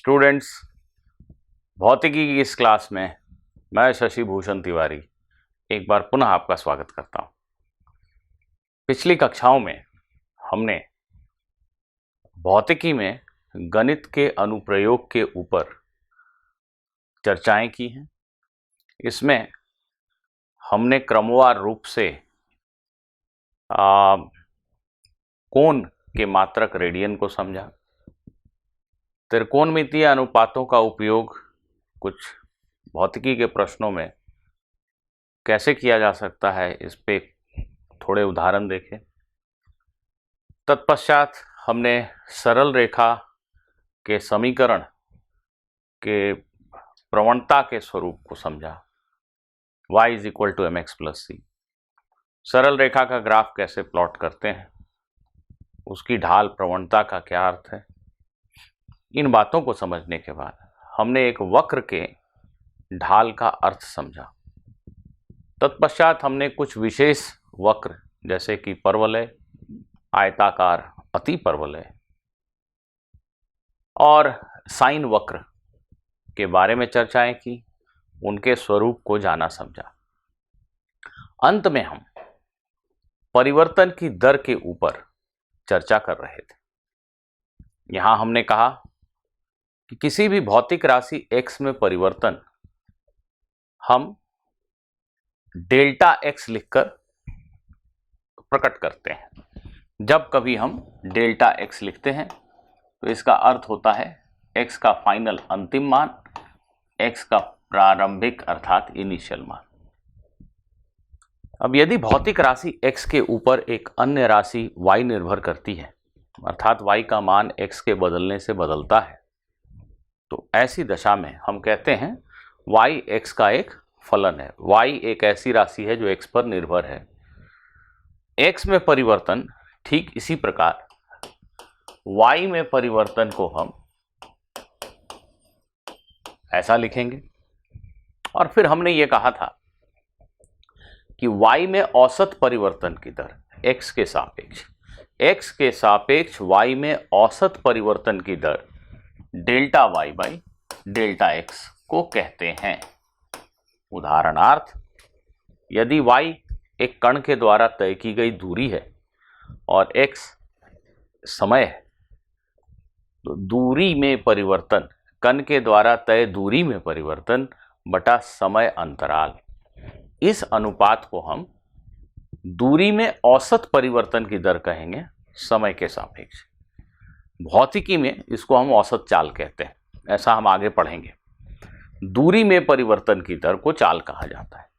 Students, भौतिकी की इस क्लास में मैं शशि भूषण तिवारी एक बार पुनः आपका स्वागत करता हूं। पिछली कक्षाओं में हमने भौतिकी में गणित के अनुप्रयोग के ऊपर चर्चाएं की हैं। इसमें हमने क्रमवार रूप से कोण के मात्रक रेडियन को समझा। त्रिकोणमितीय अनुपातों का उपयोग कुछ भौतिकी के प्रश्नों में कैसे किया जा सकता है, इस पे थोड़े उदाहरण देखे। तत्पश्चात हमने सरल रेखा के समीकरण के प्रवणता के स्वरूप को समझा, y = mx + c। सरल रेखा का ग्राफ कैसे प्लॉट करते हैं, उसकी ढाल प्रवणता का क्या अर्थ है। इन बातों को समझने के बाद हमने एक वक्र के ढाल का अर्थ समझा। तत्पश्चात हमने कुछ विशेष वक्र जैसे कि परवलय, आयताकार, अतिपरवलय और साइन वक्र के बारे में चर्चाएं की, उनके स्वरूप को जाना समझा। अंत में हम परिवर्तन की दर के ऊपर चर्चा कर रहे थे। यहां हमने कहा कि किसी भी भौतिक राशि x में परिवर्तन हम डेल्टा x लिखकर प्रकट करते हैं। जब कभी हम डेल्टा x लिखते हैं तो इसका अर्थ होता है x का फाइनल अंतिम मान, x का प्रारंभिक अर्थात इनिशियल मान। अब यदि भौतिक राशि x के ऊपर एक अन्य राशि y निर्भर करती है, अर्थात y का मान x के बदलने से बदलता है, तो ऐसी दशा में हम कहते हैं y x का एक फलन है। y एक ऐसी राशि है जो x पर निर्भर है। x में परिवर्तन ठीक इसी प्रकार y में परिवर्तन को हम ऐसा लिखेंगे। और फिर हमने ये कहा था कि y में औसत परिवर्तन की दर x के सापेक्ष y में औसत परिवर्तन की दर delta y by delta x को कहते हैं। उदाहरणार्थ, यदि y एक कण के द्वारा तय की गई दूरी है और x समय है, तो दूरी में परिवर्तन, कण के द्वारा तय दूरी में परिवर्तन बटा समय अंतराल, इस अनुपात को हम दूरी में औसत परिवर्तन की दर कहेंगे समय के सापेक्ष। भौतिकी में इसको हम औसत चाल कहते हैं, ऐसा हम आगे पढ़ेंगे। दूरी में परिवर्तन की दर को चाल कहा जाता है।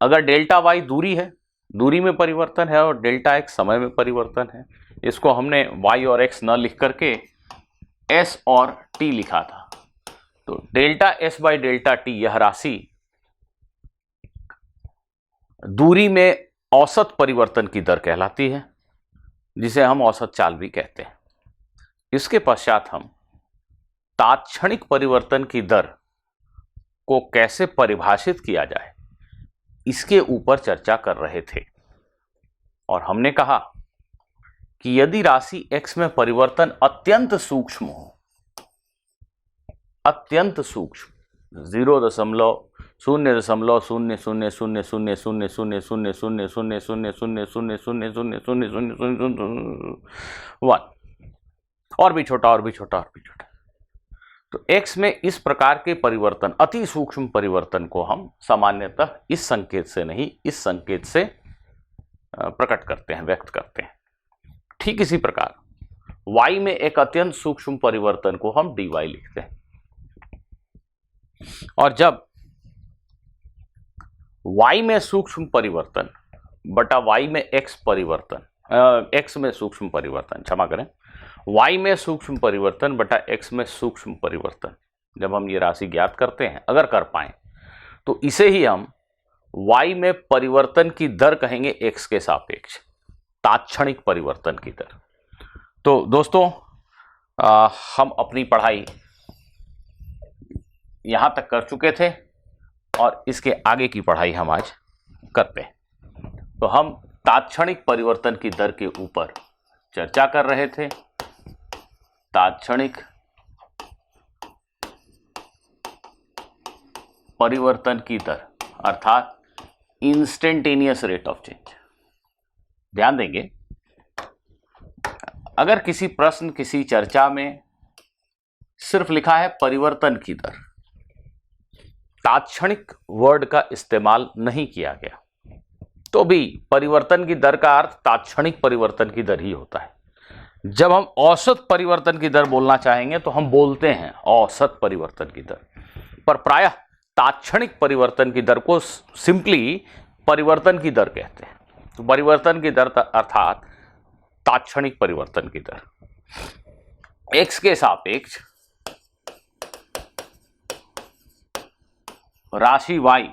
अगर डेल्टा y दूरी है, दूरी में परिवर्तन है, और डेल्टा x समय में परिवर्तन है, इसको हमने y और x न लिख करके s और t लिखा था। तो delta s by delta t यह राशि दूरी में औसत परिवर्तन की दर कहलाती है, जिसे हम औसत चाल भी कहते हैं। इसके पश्चात हम तात्क्षणिक परिवर्तन की दर को कैसे परिभाषित किया जाए, इसके ऊपर चर्चा कर रहे थे। और हमने कहा कि यदि राशि x में परिवर्तन अत्यंत सूक्ष्म हो, अत्यंत सूक्ष्म, 0.000000000000000000000000000000000000 और भी छोटा और भी छोटा और भी छोटा, तो x में इस प्रकार के परिवर्तन, अति सूक्ष्म परिवर्तन को हम सामान्यतः इस संकेत से नहीं, इस संकेत से प्रकट करते हैं, व्यक्त करते हैं। ठीक इसी प्रकार y में एक अत्यंत सूक्ष्म परिवर्तन को हम dy लिखते हैं। और जब y में सूक्ष्म परिवर्तन बटा y में x परिवर्तन, x में सूक्ष्म परिवर्तन, क्षमा करें, y में सूक्ष्म परिवर्तन बटा x में सूक्ष्म परिवर्तन, जब हम ये राशि ज्ञात करते हैं, अगर कर पाए, तो इसे ही हम y में परिवर्तन की दर कहेंगे x के सापेक्ष, तात्क्षणिक परिवर्तन की दर। तो दोस्तों, हम अपनी पढ़ाई यहां तक कर चुके थे और इसके आगे की पढ़ाई हम आज करते हैं। तो हम तात्क्षणिक परिवर्तन की दर के ऊपर चर्चा कर रहे थे। तात्क्षणिक परिवर्तन की दर अर्थात इंस्टेंटेनियस रेट ऑफ चेंज। ध्यान देंगे, अगर किसी प्रश्न किसी चर्चा में सिर्फ लिखा है परिवर्तन की दर, तात्क्षणिक वर्ड का इस्तेमाल नहीं किया गया, तो भी परिवर्तन की दर का अर्थ तात्क्षणिक परिवर्तन की दर ही होता है। जब हम औसत परिवर्तन की दर बोलना चाहेंगे तो हम बोलते हैं औसत परिवर्तन की दर, पर प्रायः तात्क्षणिक परिवर्तन की दर को सिंपली परिवर्तन की दर कहते हैं। तो परिवर्तन की दर अर्थात तात्क्षणिक परिवर्तन की दर। x के सापेक्ष राशि y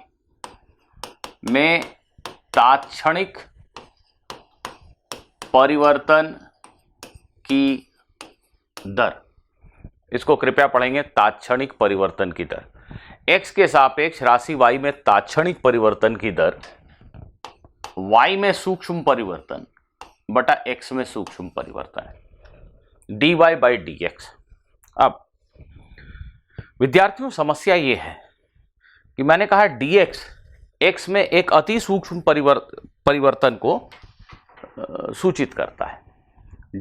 में तात्क्षणिक परिवर्तन की दर, इसको कृपया पढ़ेंगे, तात्क्षणिक परिवर्तन की दर। x के सापेक्ष राशि y में तात्क्षणिक परिवर्तन की दर y में सूक्ष्म परिवर्तन बटा x में सूक्ष्म परिवर्तन है, dy बाई dx। अब विद्यार्थियों, समस्या यह है कि मैंने कहा dx x में एक अति सूक्ष्म परिवर्तन को सूचित करता है।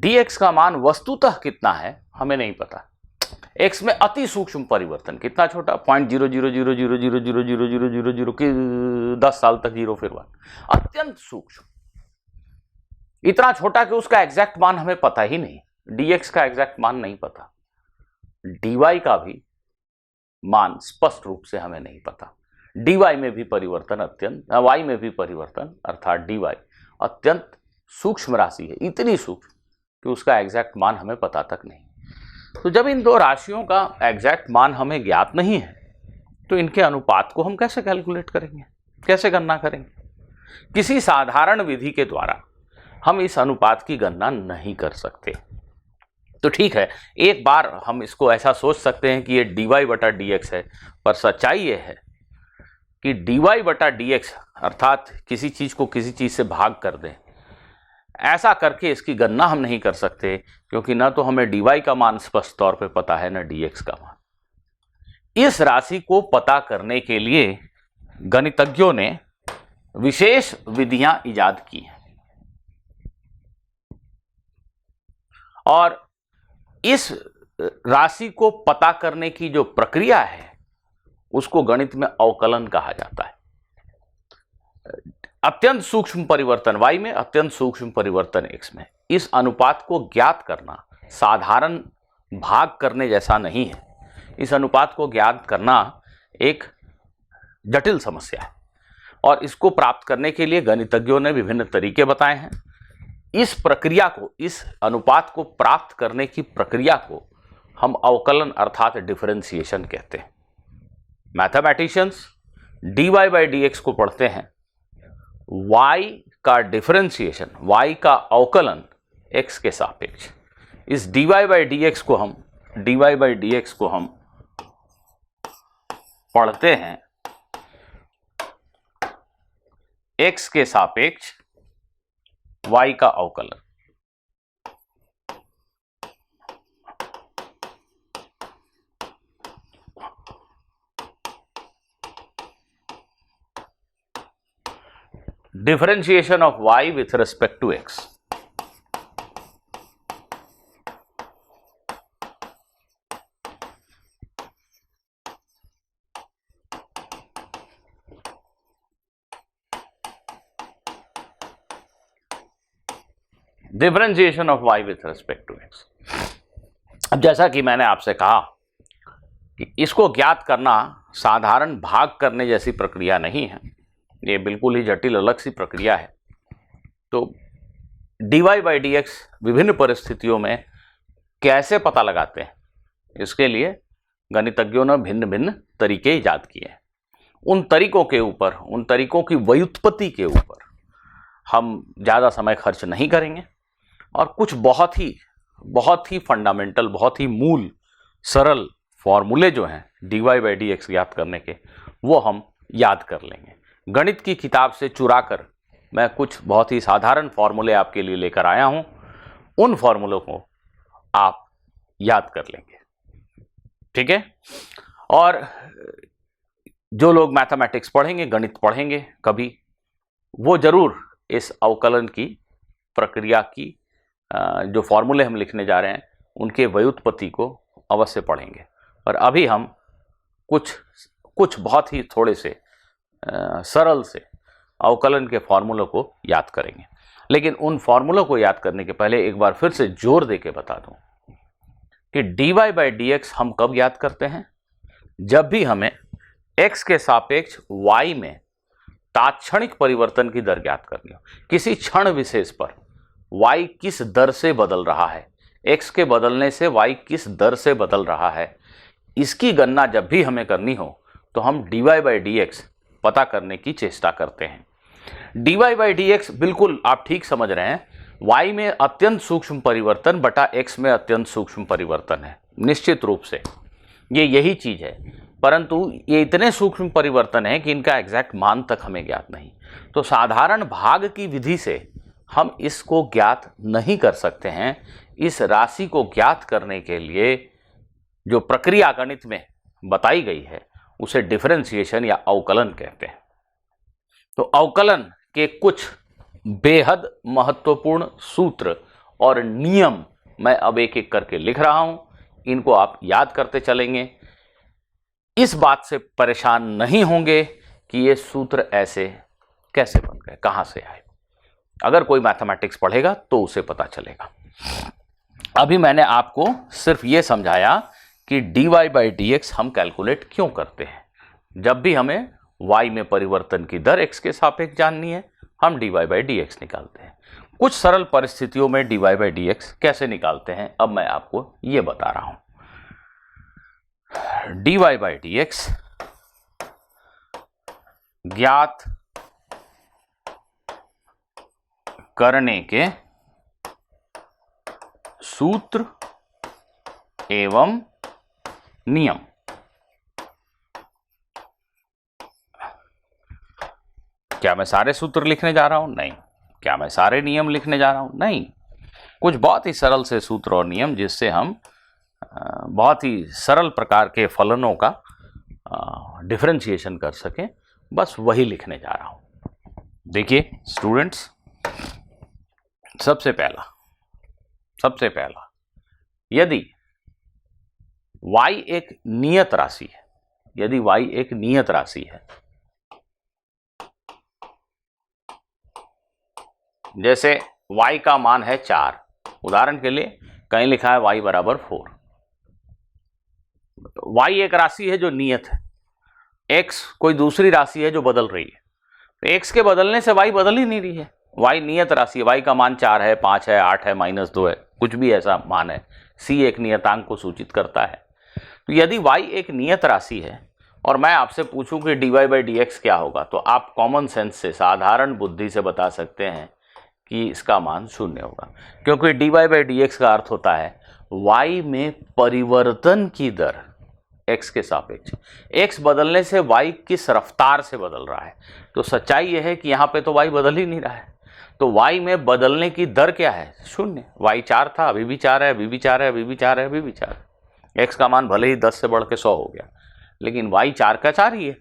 dx का मान वस्तुतः कितना है हमें नहीं पता। x में अति सूक्ष्म परिवर्तन कितना छोटा, 0.000000000 की 10 साल तक 0 फिर 1, अत्यंत सूक्ष्म, इतना छोटा कि उसका एग्जैक्ट मान हमें पता ही नहीं। dx का एग्जैक्ट मान नहीं पता, dy का भी मान स्पष्ट रूप से हमें नहीं पता। dy में भी परिवर्तन अत्यंत, y में भी परिवर्तन अर्थात dy अत्यंत सूक्ष्म राशि है, इतनी सूक्ष्म कि उसका एग्जैक्ट मान हमें पता तक नहीं। तो जब इन दो राशियों का एग्जैक्ट मान हमें ज्ञात नहीं है तो इनके अनुपात को हम कैसे कैलकुलेट करेंगे, कैसे गणना करेंगे? किसी साधारण विधि के द्वारा हम इस अनुपात की गणना नहीं कर सकते। तो ठीक है, एक बार हम इसको ऐसा सोच सकते हैं कि ये dy बटा dx है, पर सच्चाई ये है कि dy बटा dx अर्थात किसी चीज को किसी चीज से भाग कर दें, ऐसा करके इसकी गणना हम नहीं कर सकते, क्योंकि ना तो हमें dy का मान स्पष्ट तौर पे पता है, ना dx का मान। इस राशि को पता करने के लिए गणितज्ञों ने विशेष विधियां इजाद की हैं, और इस राशि को पता करने की जो प्रक्रिया है उसको गणित में अवकलन कहा जाता है। अत्यंत सूक्ष्म परिवर्तन y में, अत्यंत सूक्ष्म परिवर्तन x में, इस अनुपात को ज्ञात करना साधारण भाग करने जैसा नहीं है। इस अनुपात को ज्ञात करना एक जटिल समस्या है, और इसको प्राप्त करने के लिए गणितज्ञों ने विभिन्न तरीके बताए हैं। इस प्रक्रिया को, इस अनुपात को प्राप्त करने की प्रक्रिया को हम अवकलन अर्थात डिफरेंशिएशन कहते हैं। मैथमेटिशियंस dy बाई dx को पढ़ते हैं, y का डिफरेंशिएशन, y का अवकलन x के सापेक्ष। इस dy बाई dx को हम पढ़ते हैं x के सापेक्ष y का अवकलन। Differentiation of y with respect to x. Differentiation of y with respect to x. अब जैसा कि मैंने आपसे कहा कि इसको ज्ञात करना साधारण भाग करने जैसी प्रक्रिया नहीं है, ये बिल्कुल ही जटिल अलग सी प्रक्रिया है। तो dy बाई dx विभिन्न परिस्थितियों में कैसे पता लगाते हैं, इसके लिए गणितज्ञों ने भिन्न भिन्न तरीके इजाद किए हैं। उन तरीकों के ऊपर, उन तरीकों की व्युत्पत्ति के ऊपर हम ज़्यादा समय खर्च नहीं करेंगे, और कुछ बहुत ही फंडामेंटल, बहुत ही मूल सरल फॉर्मूले जो हैं dy बाई dx ज्ञात करने के, वो हम याद कर लेंगे। गणित की किताब से चुराकर मैं कुछ बहुत ही साधारण फॉर्मूले आपके लिए लेकर आया हूं, उन फॉर्मूलों को आप याद कर लेंगे, ठीक है। और जो लोग मैथमेटिक्स पढ़ेंगे, गणित पढ़ेंगे कभी, वो जरूर इस अवकलन की प्रक्रिया की जो फॉर्मूले हम लिखने जा रहे हैं उनके व्युत्पत्ति को अवश्य पढ़ेंगे। और अभी हम कुछ बहुत ही थोड़े से सरल से अवकलन के फॉर्मूलों को याद करेंगे। लेकिन उन फॉर्मूलों को याद करने के पहले एक बार फिर से जोर दे के बता दूं कि dy/dx हम कब याद करते हैं? जब भी हमें x के सापेक्ष y में तात्क्षणिक परिवर्तन की दर ज्ञात करनी हो। किसी क्षण विशेष पर y किस दर से बदल रहा है, x के बदलने से y किस दर से बदल रहा है, इसकी गणना जब भी हमें करनी हो तो हम dy/dx पता करने की चेष्टा करते हैं। dy/dx बिल्कुल आप ठीक समझ रहे हैं, y में अत्यंत सूक्ष्म परिवर्तन बटा x में अत्यंत सूक्ष्म परिवर्तन है। निश्चित रूप से ये यही चीज है, परंतु ये इतने सूक्ष्म परिवर्तन है कि इनका एग्जैक्ट मान तक हमें ज्ञात नहीं। तो साधारण भाग की विधि से हम इसको ज्ञात नहीं कर सकते हैं। इस राशि को ज्ञात करने के लिए जो प्रक्रिया गणित में बताई गई है उसे डिफरेंशिएशन या अवकलन कहते हैं। तो अवकलन के कुछ बेहद महत्वपूर्ण सूत्र और नियम मैं अब एक एक करके लिख रहा हूं, इनको आप याद करते चलेंगे। इस बात से परेशान नहीं होंगे कि ये सूत्र ऐसे कैसे बन गए, कहां से आए। अगर कोई मैथमेटिक्स पढ़ेगा तो उसे पता चलेगा। अभी मैंने आपको सिर्फ ये समझाया कि dy/dx हम कैलकुलेट क्यों करते हैं। जब भी हमें y में परिवर्तन की दर x के सापेक्ष जाननी है हम dy/dx निकालते हैं। कुछ सरल परिस्थितियों में dy/dx कैसे निकालते हैं अब मैं आपको ये बता रहा हूं। dy/dx ज्ञात करने के सूत्र एवं नियम। क्या मैं सारे सूत्र लिखने जा रहा हूं? नहीं। क्या मैं सारे नियम लिखने जा रहा हूं? नहीं। कुछ बहुत ही सरल से सूत्र और नियम जिससे हम बहुत ही सरल प्रकार के फलनों का डिफरेंशिएशन कर सकें, बस वही लिखने जा रहा हूं। देखिए स्टूडेंट्स, सबसे पहला यदि y एक नियत राशि है, यदि y एक नियत राशि है, जैसे y का मान है 4, उदाहरण के लिए कहीं लिखा है y बराबर 4। y एक राशि है जो नियत है, x कोई दूसरी राशि है जो बदल रही है। तो x के बदलने से y बदल ही नहीं रही है। y नियत राशि है, y का मान 4 है, 5 है, 8 है, -2 है, कुछ भी ऐसा मान है। c एक नियतांक को सूचित करता है। तो यदि y एक नियत राशि है और मैं आपसे पूछूं कि dy/dx क्या होगा, तो आप कॉमन सेंस से, साधारण बुद्धि से बता सकते हैं कि इसका मान 0 होगा, क्योंकि dy/dx का अर्थ होता है y में परिवर्तन की दर x के सापेक्ष। x बदलने से y किस रफ्तार से बदल रहा है। तो सच्चाई यह है कि यहाँ पे तो y बदल ही नहीं रहा है, तो y में बदलने की दर क्या है? 0। y 4 था, अभी भी 4 है, अभी भी 4 है, अभी भी 4 है, अभी भी 4 है। x का मान भले ही 10 से बढ़ के 100 हो गया, लेकिन y 4 का 4 ही है,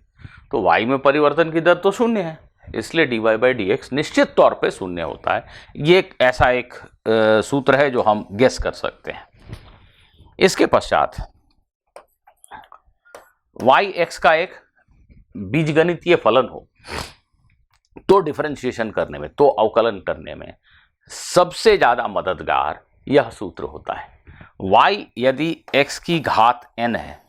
तो y में परिवर्तन की दर तो 0 है, इसलिए dy/dx निश्चित तौर पे 0 होता है। ये एक ऐसा एक सूत्र है जो हम गेस कर सकते हैं। इसके पश्चात y x का एक बीजगणितीय फलन हो तो डिफरेंशिएशन करने में, तो अवकलन करने में सबसे ज्यादा मददगार यह सूत्र होता है। y यदि x की घात n है,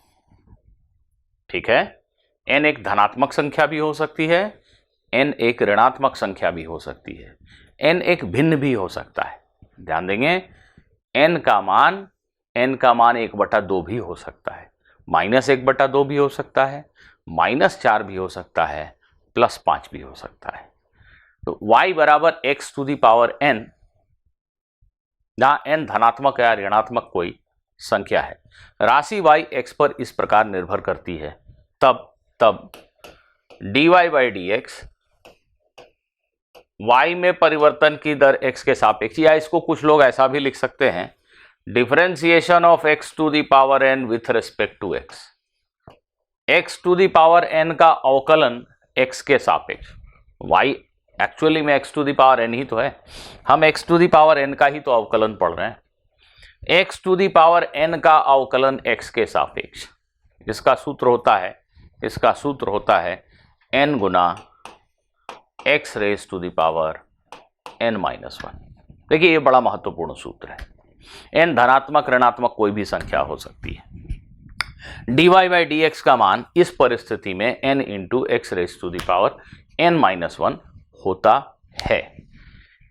ठीक है, n एक धनात्मक संख्या भी हो सकती है, n एक ऋणात्मक संख्या भी हो सकती है, n एक भिन्न भी हो सकता है। ध्यान देंगे, n का मान 1/2 भी हो सकता है, -1/2 भी हो सकता है, -4 भी हो सकता है, +5 भी हो सकता है। तो y बराबर x⁴n, जहां n धनात्मक या ऋणात्मक कोई संख्या है, राशि y x पर इस प्रकार निर्भर करती है, तब dy/dx y में परिवर्तन की दर x के सापेक्ष, या इसको कुछ लोग ऐसा भी लिख सकते हैं, differentiation of x⁴n with respect to x। x to the power n का अवकलन x के सापेक्ष, y एक्चुअली में x to the power n ही तो है, हम x to the power n का ही तो अवकलन पढ़ रहे हैं। x to the power n का अवकलन x के सापेक्ष, इसका सूत्र होता है n गुना x raise to the power n minus 1। देखिए ये बड़ा महत्वपूर्ण सूत्र है। n धनात्मक ऋणात्मक कोई भी संख्या हो सकती है। dy बाई डी एक्स का मान इस परिस्थिति में n into x raise to the power n minus 1 होता है।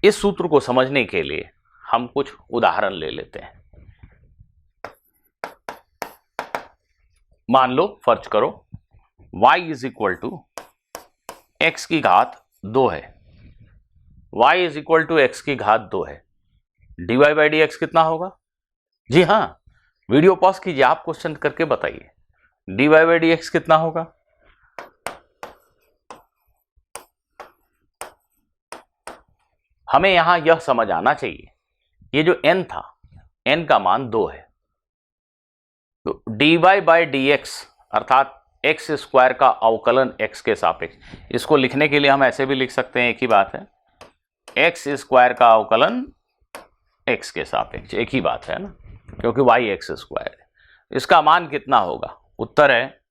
इस सूत्र को समझने के लिए हम कुछ उदाहरण ले लेते हैं। मान लो, फर्ज करो y is equal to x की घात 2 है, y is equal to x की घात 2 है। dy बाई डी एक्स कितना होगा? जी हाँ, वीडियो पॉज कीजिए, आप क्वेश्चन करके बताइए dy बाई डी एक्स कितना होगा। हमें यहां यह समझ आना चाहिए, ये जो n था, n का मान 2 है, तो dy बाई डी एक्स अर्थात एक्स स्क्वायर का अवकलन x के सापेक्ष, इसको लिखने के लिए हम ऐसे भी लिख सकते हैं, एक ही बात है, एक्स स्क्वायर का अवकलन x के सापेक्ष, एक ही बात है ना, क्योंकि y एक्स स्क्वायर है। इसका मान कितना होगा? उत्तर है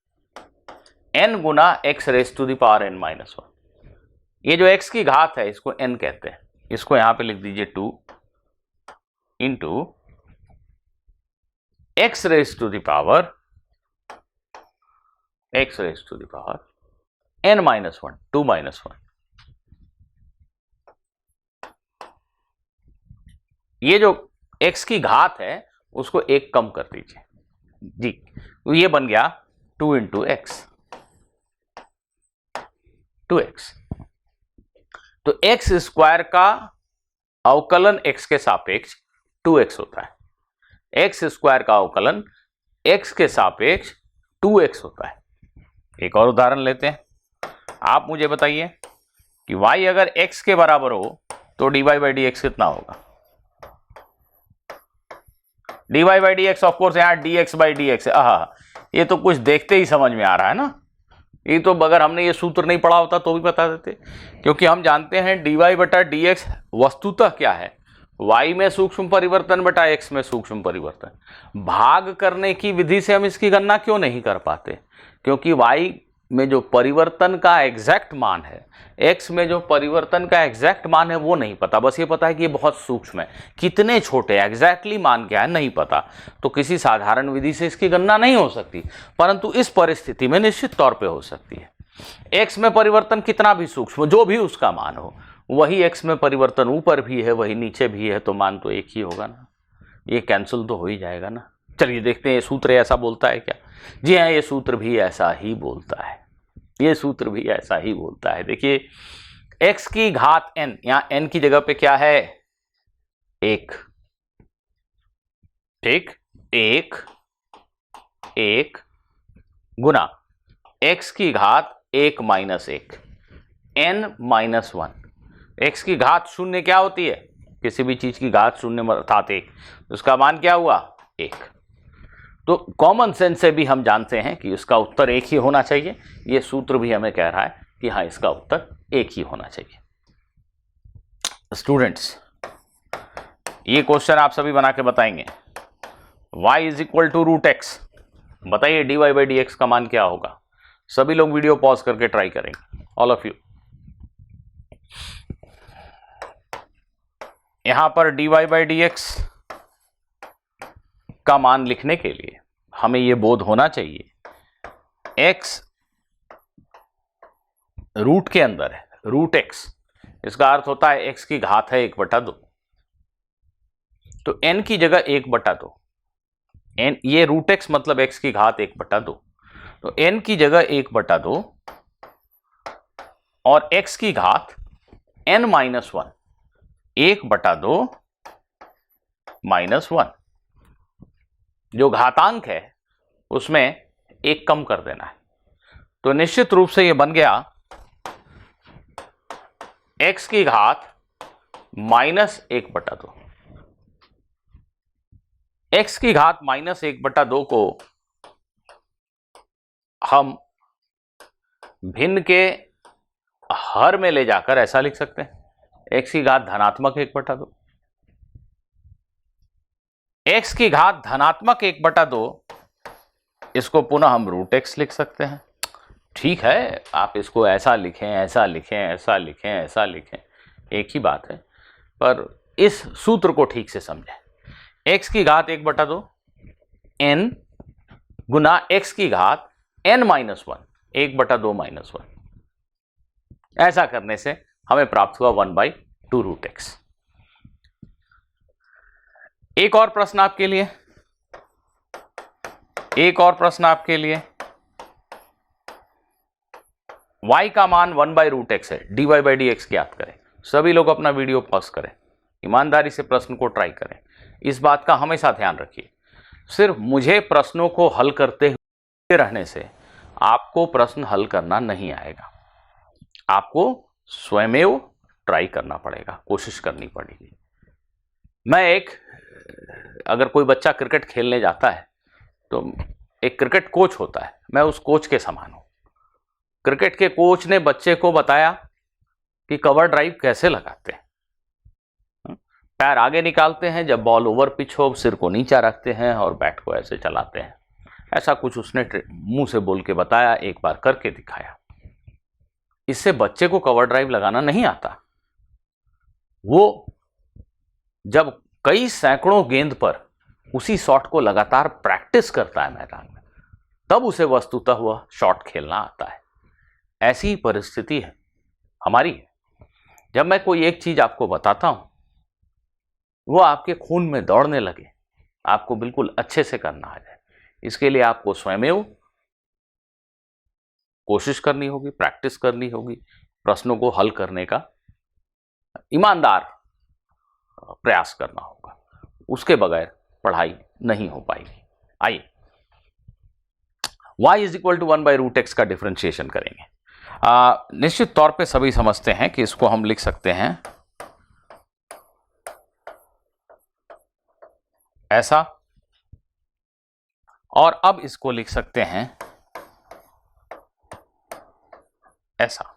n गुना x raise to the power n minus 1। ये जो x की घात है इसको n कहते हैं, इसको यहां पे लिख दीजिए 2 into x raise to the power n minus 1, 2 minus 1। ये जो x की घात है उसको एक कम कर दीजिए जी, तो ये बन गया 2 इंटू एक्स, 2x। तो एक्स स्क्वायर का अवकलन x के सापेक्ष 2x होता है। एक्स स्क्वायर का अवकलन x के सापेक्ष 2x होता है। एक और उदाहरण लेते हैं। आप मुझे बताइए कि y अगर x के बराबर हो तो dy बाई डी एक्स कितना होगा? dy by d x of course यहाँ dx बाई डी एक्स है। ये तो कुछ देखते ही समझ में आ रहा है ना, ये तो अगर हमने ये सूत्र नहीं पढ़ा होता तो भी बता देते, क्योंकि हम जानते हैं dy बटा डी एक्स वस्तुतः क्या है, y में सूक्ष्म परिवर्तन बटा x में सूक्ष्म परिवर्तन। भाग करने की विधि से हम इसकी गणना क्यों नहीं कर पाते? क्योंकि y में जो परिवर्तन का एग्जैक्ट मान है, x में जो परिवर्तन का एग्जैक्ट मान है वो नहीं पता, बस ये पता है कि ये बहुत सूक्ष्म है, कितने छोटे एग्जैक्टली मान क्या है नहीं पता, तो किसी साधारण विधि से इसकी गणना नहीं हो सकती। परंतु इस परिस्थिति में निश्चित तौर पे हो सकती है। x में परिवर्तन कितना भी सूक्ष्म, जो भी उसका मान हो, वही x में परिवर्तन ऊपर भी है वही नीचे भी है, तो मान तो एक ही होगा ना, ये कैंसिल तो हो ही जाएगा ना। चलिए देखते हैं ये सूत्र ऐसा बोलता है क्या। जी हाँ, ये सूत्र भी ऐसा ही बोलता है, ये सूत्र भी ऐसा ही बोलता है। देखिए x की घात n, यहां n की जगह पे क्या है? 1, ठीक, 1 गुना x की घात 1 माइनस 1 n माइनस 1। x की घात शून्य क्या होती है? किसी भी चीज की घात शून्य अर्थात 1, उसका मान क्या हुआ? 1। तो कॉमन सेंस से भी हम जानते हैं कि इसका उत्तर 1 ही होना चाहिए। यह सूत्र भी हमें कह रहा है कि हाँ, इसका उत्तर 1 ही होना चाहिए। स्टूडेंट्स, ये क्वेश्चन आप सभी बना के बताएंगे। y is equal to root x, बताइए dy बाई डी एक्स का मान क्या होगा? सभी लोग वीडियो पॉज करके ट्राई करेंगे, ऑल ऑफ यू। यहां पर dy बाई डी एक्स का मान लिखने के लिए हमें यह बोध होना चाहिए x रूट के अंदर है, रूट x, इसका अर्थ होता है x की घात है 1/2, तो n की जगह 1/2, n ये रूट x मतलब x की घात 1/2, तो n की जगह 1/2 और x की घात n माइनस 1, 1/2 माइनस 1, जो घातांक है उसमें एक कम कर देना है, तो निश्चित रूप से यह बन गया x की घात माइनस 1/2। x की घात माइनस 1/2 को हम भिन्न के हर में ले जाकर ऐसा लिख सकते हैं, x की घात धनात्मक 1/2, x की घात धनात्मक 1/2, इसको पुनः हम √x लिख सकते हैं। ठीक है, आप इसको ऐसा लिखें, ऐसा लिखें, ऐसा लिखें, ऐसा लिखें, एक ही बात है, पर इस सूत्र को ठीक से समझें। x की घात 1/2 n गुना x की घात n -1, 1/2 -1, ऐसा करने से हमें प्राप्त हुआ 1/2 √x। एक और प्रश्न आपके लिए, y का मान 1/√x है, dy/dx ज्ञात करें। सभी लोग अपना वीडियो पॉज करें, ईमानदारी से प्रश्न को ट्राई करें। इस बात का हमेशा ध्यान रखिए, सिर्फ मुझे प्रश्नों को हल करते हुए रहने से आपको प्रश्न हल करना नहीं आएगा, आपको स्वयमेव ट्राई करना पड़ेगा, कोशिश करनी पड़ेगी। अगर कोई बच्चा क्रिकेट खेलने जाता है तो एक क्रिकेट कोच होता है, मैं उस कोच के समान हूं। क्रिकेट के कोच ने बच्चे को बताया कि कवर ड्राइव कैसे लगाते हैं, पैर आगे निकालते हैं, जब बॉल ओवर पिच हो सिर को नीचा रखते हैं और बैट को ऐसे चलाते हैं। ऐसा कुछ उसने मुंह से बोल के बताया, एक बार करके दिखाया। इससे बच्चे को कवर ड्राइव लगाना नहीं आता। वो जब कई सैकड़ों गेंद पर उसी शॉट को लगातार प्रैक्टिस करता है मैदान में, तब उसे वस्तुतः वह शॉट खेलना आता है। ऐसी ही परिस्थिति है हमारी। जब मैं कोई एक चीज आपको बताता हूं, वो आपके खून में दौड़ने लगे, आपको बिल्कुल अच्छे से करना आ जाए, इसके लिए आपको स्वयमेव कोशिश करनी होगी, प्रैक्टिस करनी होगी, प्रश्नों को हल करने का ईमानदार प्रयास करना होगा। उसके बगैर पढ़ाई नहीं हो पाएगी। आइए y = 1/√x का डिफरेंशिएशन करेंगे। निश्चित तौर पे सभी समझते हैं कि इसको हम लिख सकते हैं ऐसा, और अब इसको लिख सकते हैं ऐसा।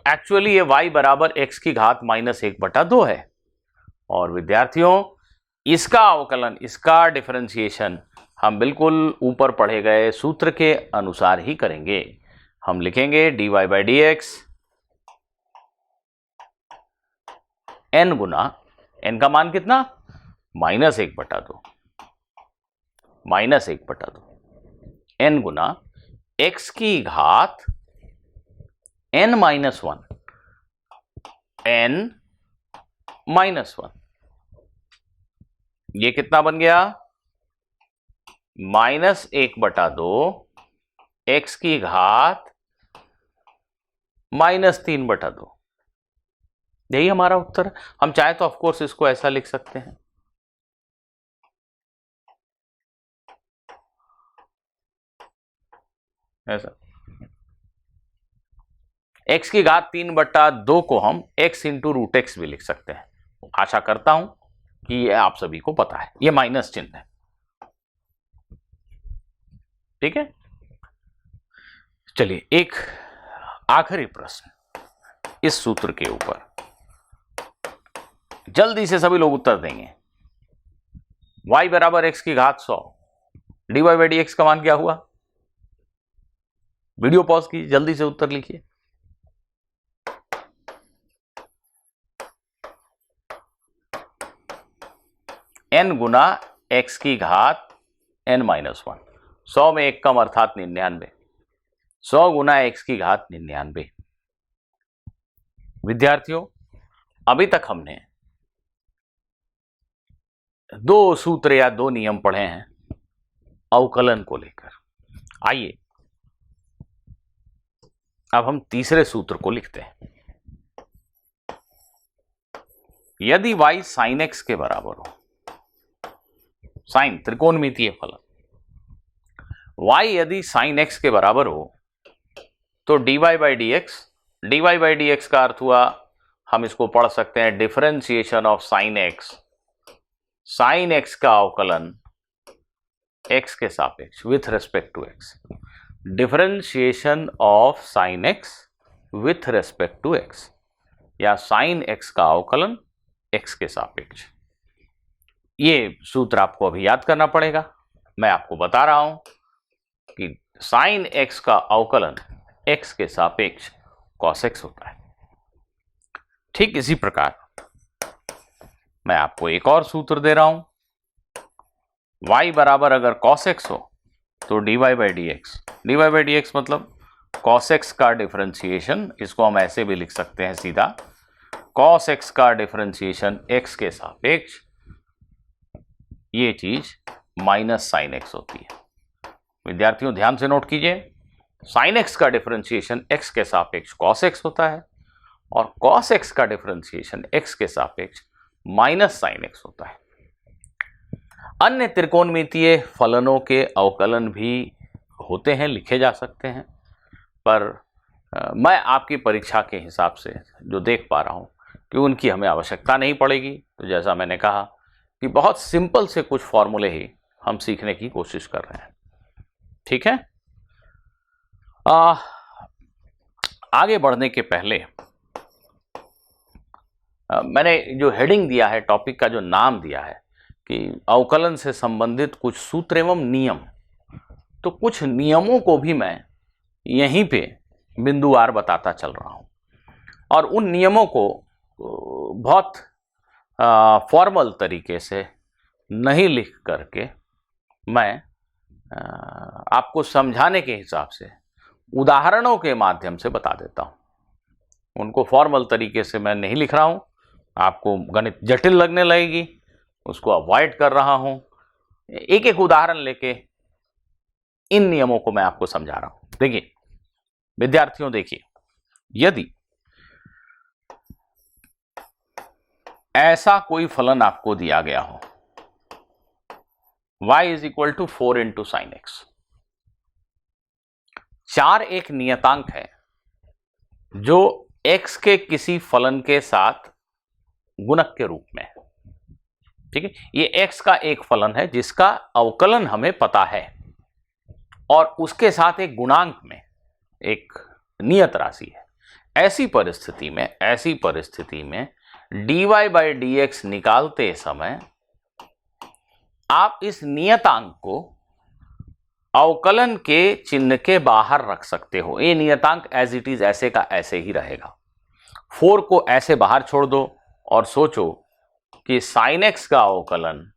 एक्चुअली ये y बराबर x की घात -1/2 है, और विद्यार्थियों इसका अवकलन, इसका डिफरेंशिएशन हम बिल्कुल ऊपर पढ़े गए सूत्र के अनुसार ही करेंगे। हम लिखेंगे dy/dx n गुना, n का मान कितना, -1/2, n गुना x की घात n-1, n-1, ये कितना बन गया, -1/2 x की घात -3/2। यही हमारा उत्तर। हम चाहे तो ऑफ कोर्स इसको ऐसा लिख सकते हैं, ऐसा। x की घात 3/2 को हम x × √x भी लिख सकते हैं। आशा करता हूं कि ये आप सभी को पता है, ये माइनस चिन्ह है, ठीक है। चलिए एक आखिरी प्रश्न इस सूत्र के ऊपर, जल्दी से सभी लोग उत्तर देंगे। y बराबर x की घात 100, dy/dx का मान क्या हुआ? वीडियो पॉज कीजिए, जल्दी से उत्तर लिखिए। n गुना x की घात n-1, 100 में एक कम अर्थात 99, 100 गुना x की घात 99। विद्यार्थियों अभी तक हमने 2 सूत्र या 2 नियम पढ़े हैं अवकलन को लेकर। आइए अब हम तीसरे सूत्र को लिखते हैं। यदि y sin x के बराबर हो, साइन त्रिकोणमितीय फलन, y यदि sin x के बराबर हो तो dy/dx का अर्थ हुआ, हम इसको पढ़ सकते हैं differentiation of sin x, sin x का अवकलन x के सापेक्ष with respect to x, differentiation of sine x with respect to x, या साइन x का अवकलन x के सापेक्ष। ये सूत्र आपको अभी याद करना पड़ेगा। मैं आपको बता रहा हूं कि साइन x का अवकलन x के सापेक्ष cos x होता है। ठीक इसी प्रकार मैं आपको एक और सूत्र दे रहा हूं, y बराबर अगर cos x हो तो dy बाई डी एक्स मतलब cos x का डिफरेंशिएशन, इसको हम ऐसे भी लिख सकते हैं सीधा, cos x का डिफरेंशिएशन x के सापेक्ष, ये चीज माइनस साइन x होती है। विद्यार्थियों ध्यान से नोट कीजिए, साइन x का डिफरेंशिएशन x के सापेक्ष cos x होता है और cos x का डिफरेंशिएशन x के सापेक्ष माइनस साइन x होता है। अन्य त्रिकोणमितीय फलनों के अवकलन भी होते हैं, लिखे जा सकते हैं, पर मैं आपकी परीक्षा के हिसाब से जो देख पा रहा हूं कि उनकी हमें आवश्यकता नहीं पड़ेगी। तो जैसा मैंने कहा कि बहुत सिंपल से कुछ फॉर्मूले ही हम सीखने की कोशिश कर रहे हैं। ठीक है, आगे बढ़ने के पहले मैंने जो हेडिंग दिया है, टॉपिक का जो नाम दिया है कि अवकलन से संबंधित कुछ सूत्र एवं नियम, तो कुछ नियमों को भी मैं यहीं पे बिंदुवार बताता चल रहा हूं और उन नियमों को बहुत फॉर्मल तरीके से नहीं लिख करके मैं आपको समझाने के हिसाब से उदाहरणों के माध्यम से बता देता हूं। उनको फॉर्मल तरीके से मैं नहीं लिख रहा हूं, आपको गणित जटिल लगने लगेगी, उसको अवॉइड कर रहा हूं। एक एक उदाहरण लेके इन नियमों को मैं आपको समझा रहा हूं। देखिए विद्यार्थियों, देखिए यदि ऐसा कोई फलन आपको दिया गया हो, y is equal to 4 into sine x, 4 एक नियतांक है जो x के किसी फलन के साथ गुणक के रूप में है। ठीक है, ये x का एक फलन है जिसका अवकलन हमें पता है और उसके साथ एक गुणांक में एक नियत राशि है। ऐसी परिस्थिति में dy बाई डी एक्स निकालते समय आप इस नियतांक को अवकलन के चिन्ह के बाहर रख सकते हो। ये नियतांक एज इट इज ऐसे का ऐसे ही रहेगा। 4 को ऐसे बाहर छोड़ दो और सोचो कि साइन एक्स का अवकलन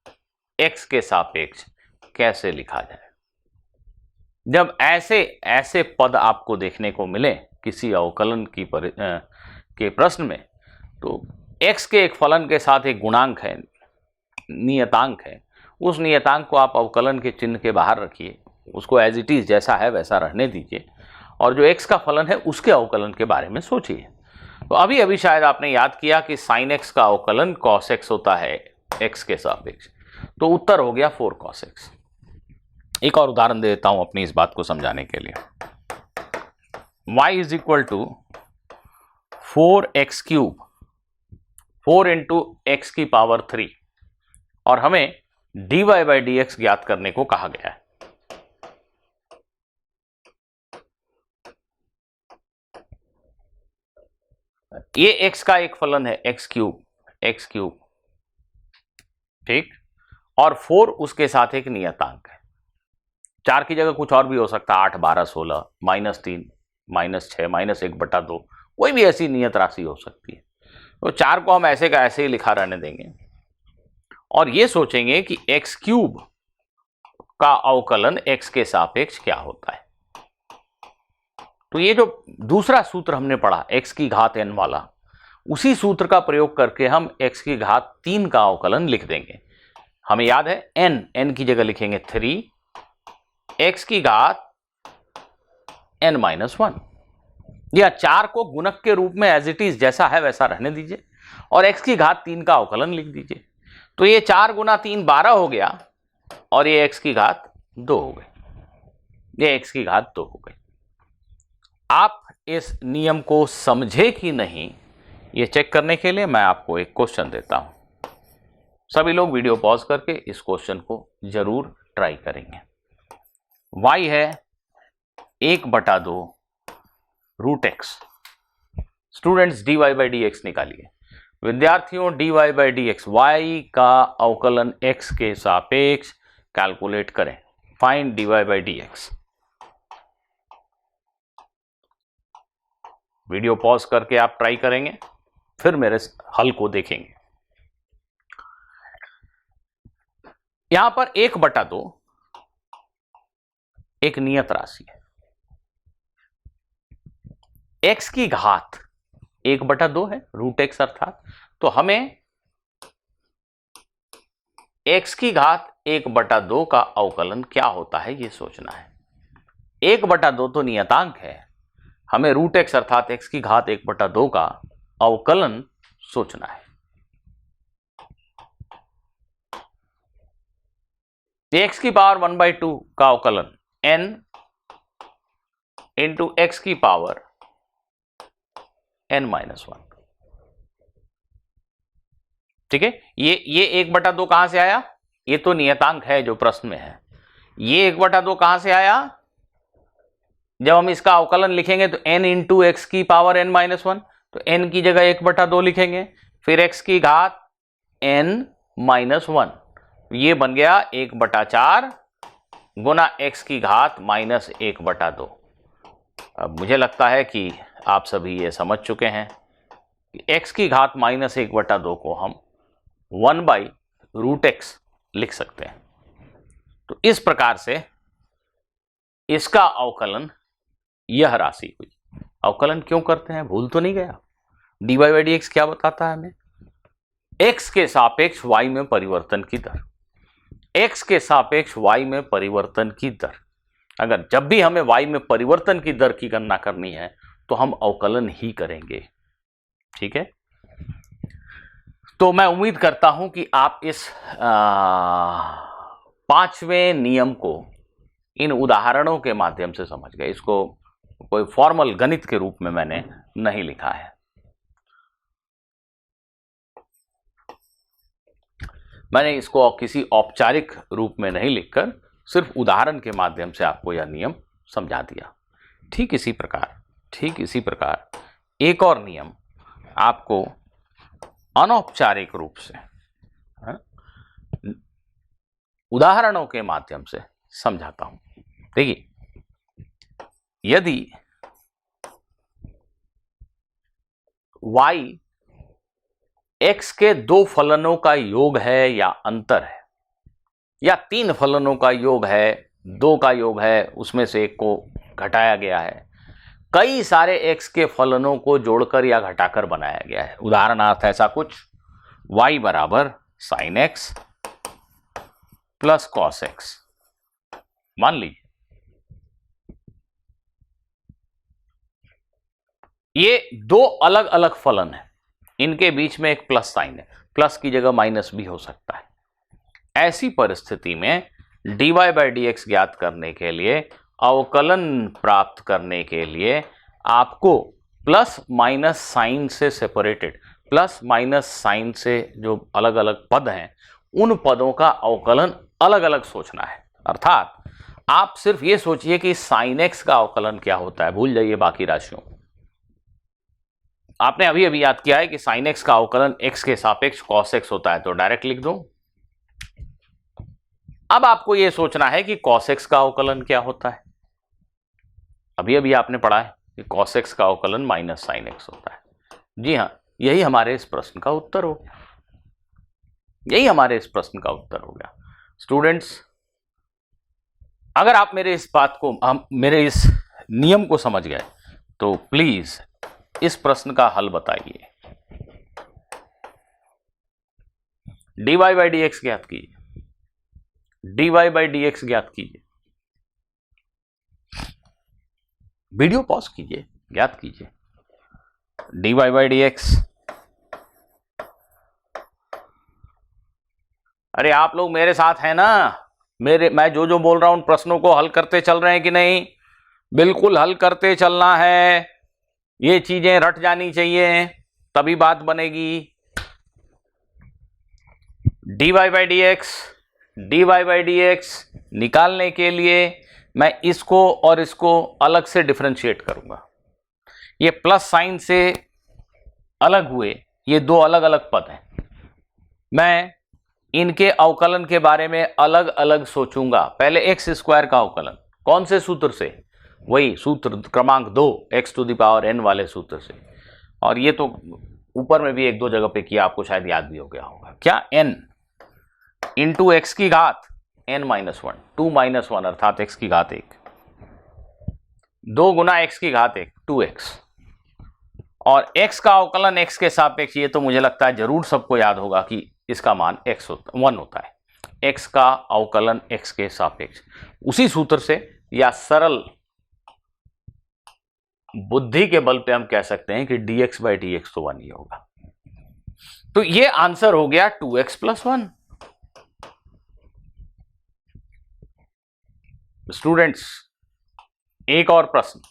x के सापेक्ष कैसे लिखा जाए। जब ऐसे पद आपको देखने को मिले किसी अवकलन के प्रश्न में, तो x के एक फलन के साथ एक गुणांक है, नियतांक है, उस नियतांक को आप अवकलन के चिन्ह के बाहर रखिए, उसको एज इट इज जैसा है वैसा रहने दीजिए और जो x का फलन है उसके अवकलन के बारे में सोचिए। तो अभी शायद आपने याद किया कि साइन x का अवकलन cos x होता है x के सापेक्ष, तो उत्तर हो गया 4 cos x। एक और उदाहरण दे देता हूं अपनी इस बात को समझाने के लिए। y is equal to 4x cube, 4 into x की पावर 3, और हमें dy बाई डी एक्स ज्ञात करने को कहा गया है। ये x का एक फलन है x क्यूब, ठीक, और 4 उसके साथ एक नियतांक है। 4 की जगह कुछ और भी हो सकता है, 8, 12, 16, -3, -6, -1/2, कोई भी ऐसी नियत राशि हो सकती है। तो 4 को हम ऐसे का ऐसे ही लिखा रहने देंगे और ये सोचेंगे कि x क्यूब का अवकलन x के सापेक्ष क्या होता है। तो ये जो दूसरा सूत्र हमने पढ़ा x की घात n वाला, उसी सूत्र का प्रयोग करके हम x की घात 3 का अवकलन लिख देंगे। हमें याद है n की जगह लिखेंगे 3, x की घात n-1, या 4 को गुणक के रूप में एज इट इज जैसा है वैसा रहने दीजिए और x की घात 3 का अवकलन लिख दीजिए। तो ये 4 गुना 3 12 हो गया और ये x की घात 2 हो गई, ये x की घात 2 हो गई। आप इस नियम को समझे कि नहीं, ये चेक करने के लिए मैं आपको एक क्वेश्चन देता हूं। सभी लोग वीडियो पॉज करके इस क्वेश्चन को जरूर ट्राई करेंगे। y है 1/2 root x. Students dy by d x निकालिए। विद्यार्थियों dy by d x, y का अवकलन x के सापेक्ष कैलकुलेट करें। Find dy by d x. Video pause करके आप ट्राई करेंगे, फिर मेरे हल को देखेंगे। यहां पर 1/2 एक नियत राशि है। x की घात 1/2 है, रूट एक्स अर्थात। तो हमें x की घात 1/2 का अवकलन क्या होता है ये सोचना है। 1/2 तो नियतांक है, हमें रूट एक्स अर्थात x की घात 1/2 का अवकलन सोचना है। x की पावर 1/2 का अवकलन n इंटू x की पावर n-1। ठीक है, ये 1/2 कहां से आया? ये तो नियतांक है जो प्रश्न में है। ये 1/2 कहां से आया? जब हम इसका अवकलन लिखेंगे तो n इंटू एक्स की पावर n-1, तो n की जगह 1/2 लिखेंगे, फिर x की घात n-1, ये बन गया 1/4 गुना x की घात -1/2। अब मुझे लगता है कि आप सभी ये समझ चुके हैं कि x की घात -1/2 को हम 1/√x लिख सकते हैं। तो इस प्रकार से इसका अवकलन यह राशि हुई। अवकलन क्यों करते हैं, भूल तो नहीं गया? dy बाई डी एक्स क्या बताता है हमें? x के सापेक्ष y में परिवर्तन की दर। x के सापेक्ष y में परिवर्तन की दर। अगर जब भी हमें y में परिवर्तन की दर की गणना करनी है तो हम अवकलन ही करेंगे। ठीक है, तो मैं उम्मीद करता हूं कि आप इस 5वें नियम को इन उदाहरणों के माध्यम से समझ गए। इसको कोई फॉर्मल गणित के रूप में मैंने नहीं लिखा है। मैंने इसको किसी औपचारिक रूप में नहीं लिखकर सिर्फ उदाहरण के माध्यम से आपको यह नियम समझा दिया। ठीक इसी प्रकार एक और नियम आपको अनौपचारिक रूप से उदाहरणों के माध्यम से समझाता हूं। देखिए, यदि y x के 2 फलनों का योग है या अंतर है, या 3 फलनों का योग है, 2 का योग है, उसमें से एक को घटाया गया है, कई सारे x के फलनों को जोड़कर या घटाकर बनाया गया है। उदाहरणार्थ ऐसा कुछ y बराबर sine x plus cos x मान लीजिए। ये 2 अलग अलग फलन है, इनके बीच में एक प्लस साइन है, प्लस की जगह माइनस भी हो सकता है। ऐसी परिस्थिति में dy बाई डी एक्स ज्ञात करने के लिए, अवकलन प्राप्त करने के लिए आपको प्लस माइनस साइन से सेपरेटेड, प्लस माइनस साइन से जो अलग अलग पद हैं उन पदों का अवकलन अलग अलग सोचना है। अर्थात आप सिर्फ ये सोचिए कि साइन एक्स का अवकलन क्या होता है, भूल जाइए बाकी राशियों। आपने अभी अभी याद किया है कि साइन एक्स का अवकलन x के सापेक्ष कॉस एक्स होता है, तो डायरेक्ट लिख दो। अब आपको यह सोचना है कि कॉस एक्स का अवकलन क्या होता है। अभी अभी आपने पढ़ा है कि कॉस एक्स का अवकलन माइनस साइन एक्स होता है। जी हाँ, यही हमारे इस प्रश्न का उत्तर हो गया। यही हमारे इस प्रश्न का उत्तर हो गया। स्टूडेंट्स, अगर आप मेरे इस बात को, मेरे इस नियम को समझ गए तो प्लीज इस प्रश्न का हल बताइए। dy बाई डी एक्स ज्ञात कीजिए, dy बाई डी एक्स ज्ञात कीजिए। वीडियो पॉज कीजिए, ज्ञात कीजिए dy बाई डी एक्स। अरे आप लोग मेरे साथ हैं ना? मैं जो बोल रहा हूं उन प्रश्नों को हल करते चल रहे हैं कि नहीं? बिल्कुल हल करते चलना है। ये चीजें रट जानी चाहिए, तभी बात बनेगी। dy by d x, dy by d x निकालने के लिए मैं इसको और इसको अलग से डिफरेंशिएट करूंगा। ये प्लस साइन से अलग हुए, ये दो अलग अलग पद हैं। मैं इनके अवकलन के बारे में अलग अलग सोचूंगा। पहले एक्स स्क्वायर का अवकलन, कौन से सूत्र से? वही सूत्र क्रमांक 2 x to the power n वाले सूत्र से। और ये तो ऊपर में भी एक दो जगह पे किया, आपको शायद याद भी हो गया होगा। क्या? n इंटू एक्स की घात n माइनस 1, 2 माइनस 1 अर्थात x की घात 1, 2 गुना x की घात 1, 2x। और x का अवकलन x के सापेक्ष, ये तो मुझे लगता है जरूर सबको याद होगा कि इसका मान 1 होता है। x का अवकलन x के सापेक्ष, उसी सूत्र से या सरल बुद्धि के बल पे हम कह सकते हैं कि dx बाई dx तो 1 ही होगा। तो ये आंसर हो गया 2x प्लस 1। स्टूडेंट्स, एक और प्रश्न,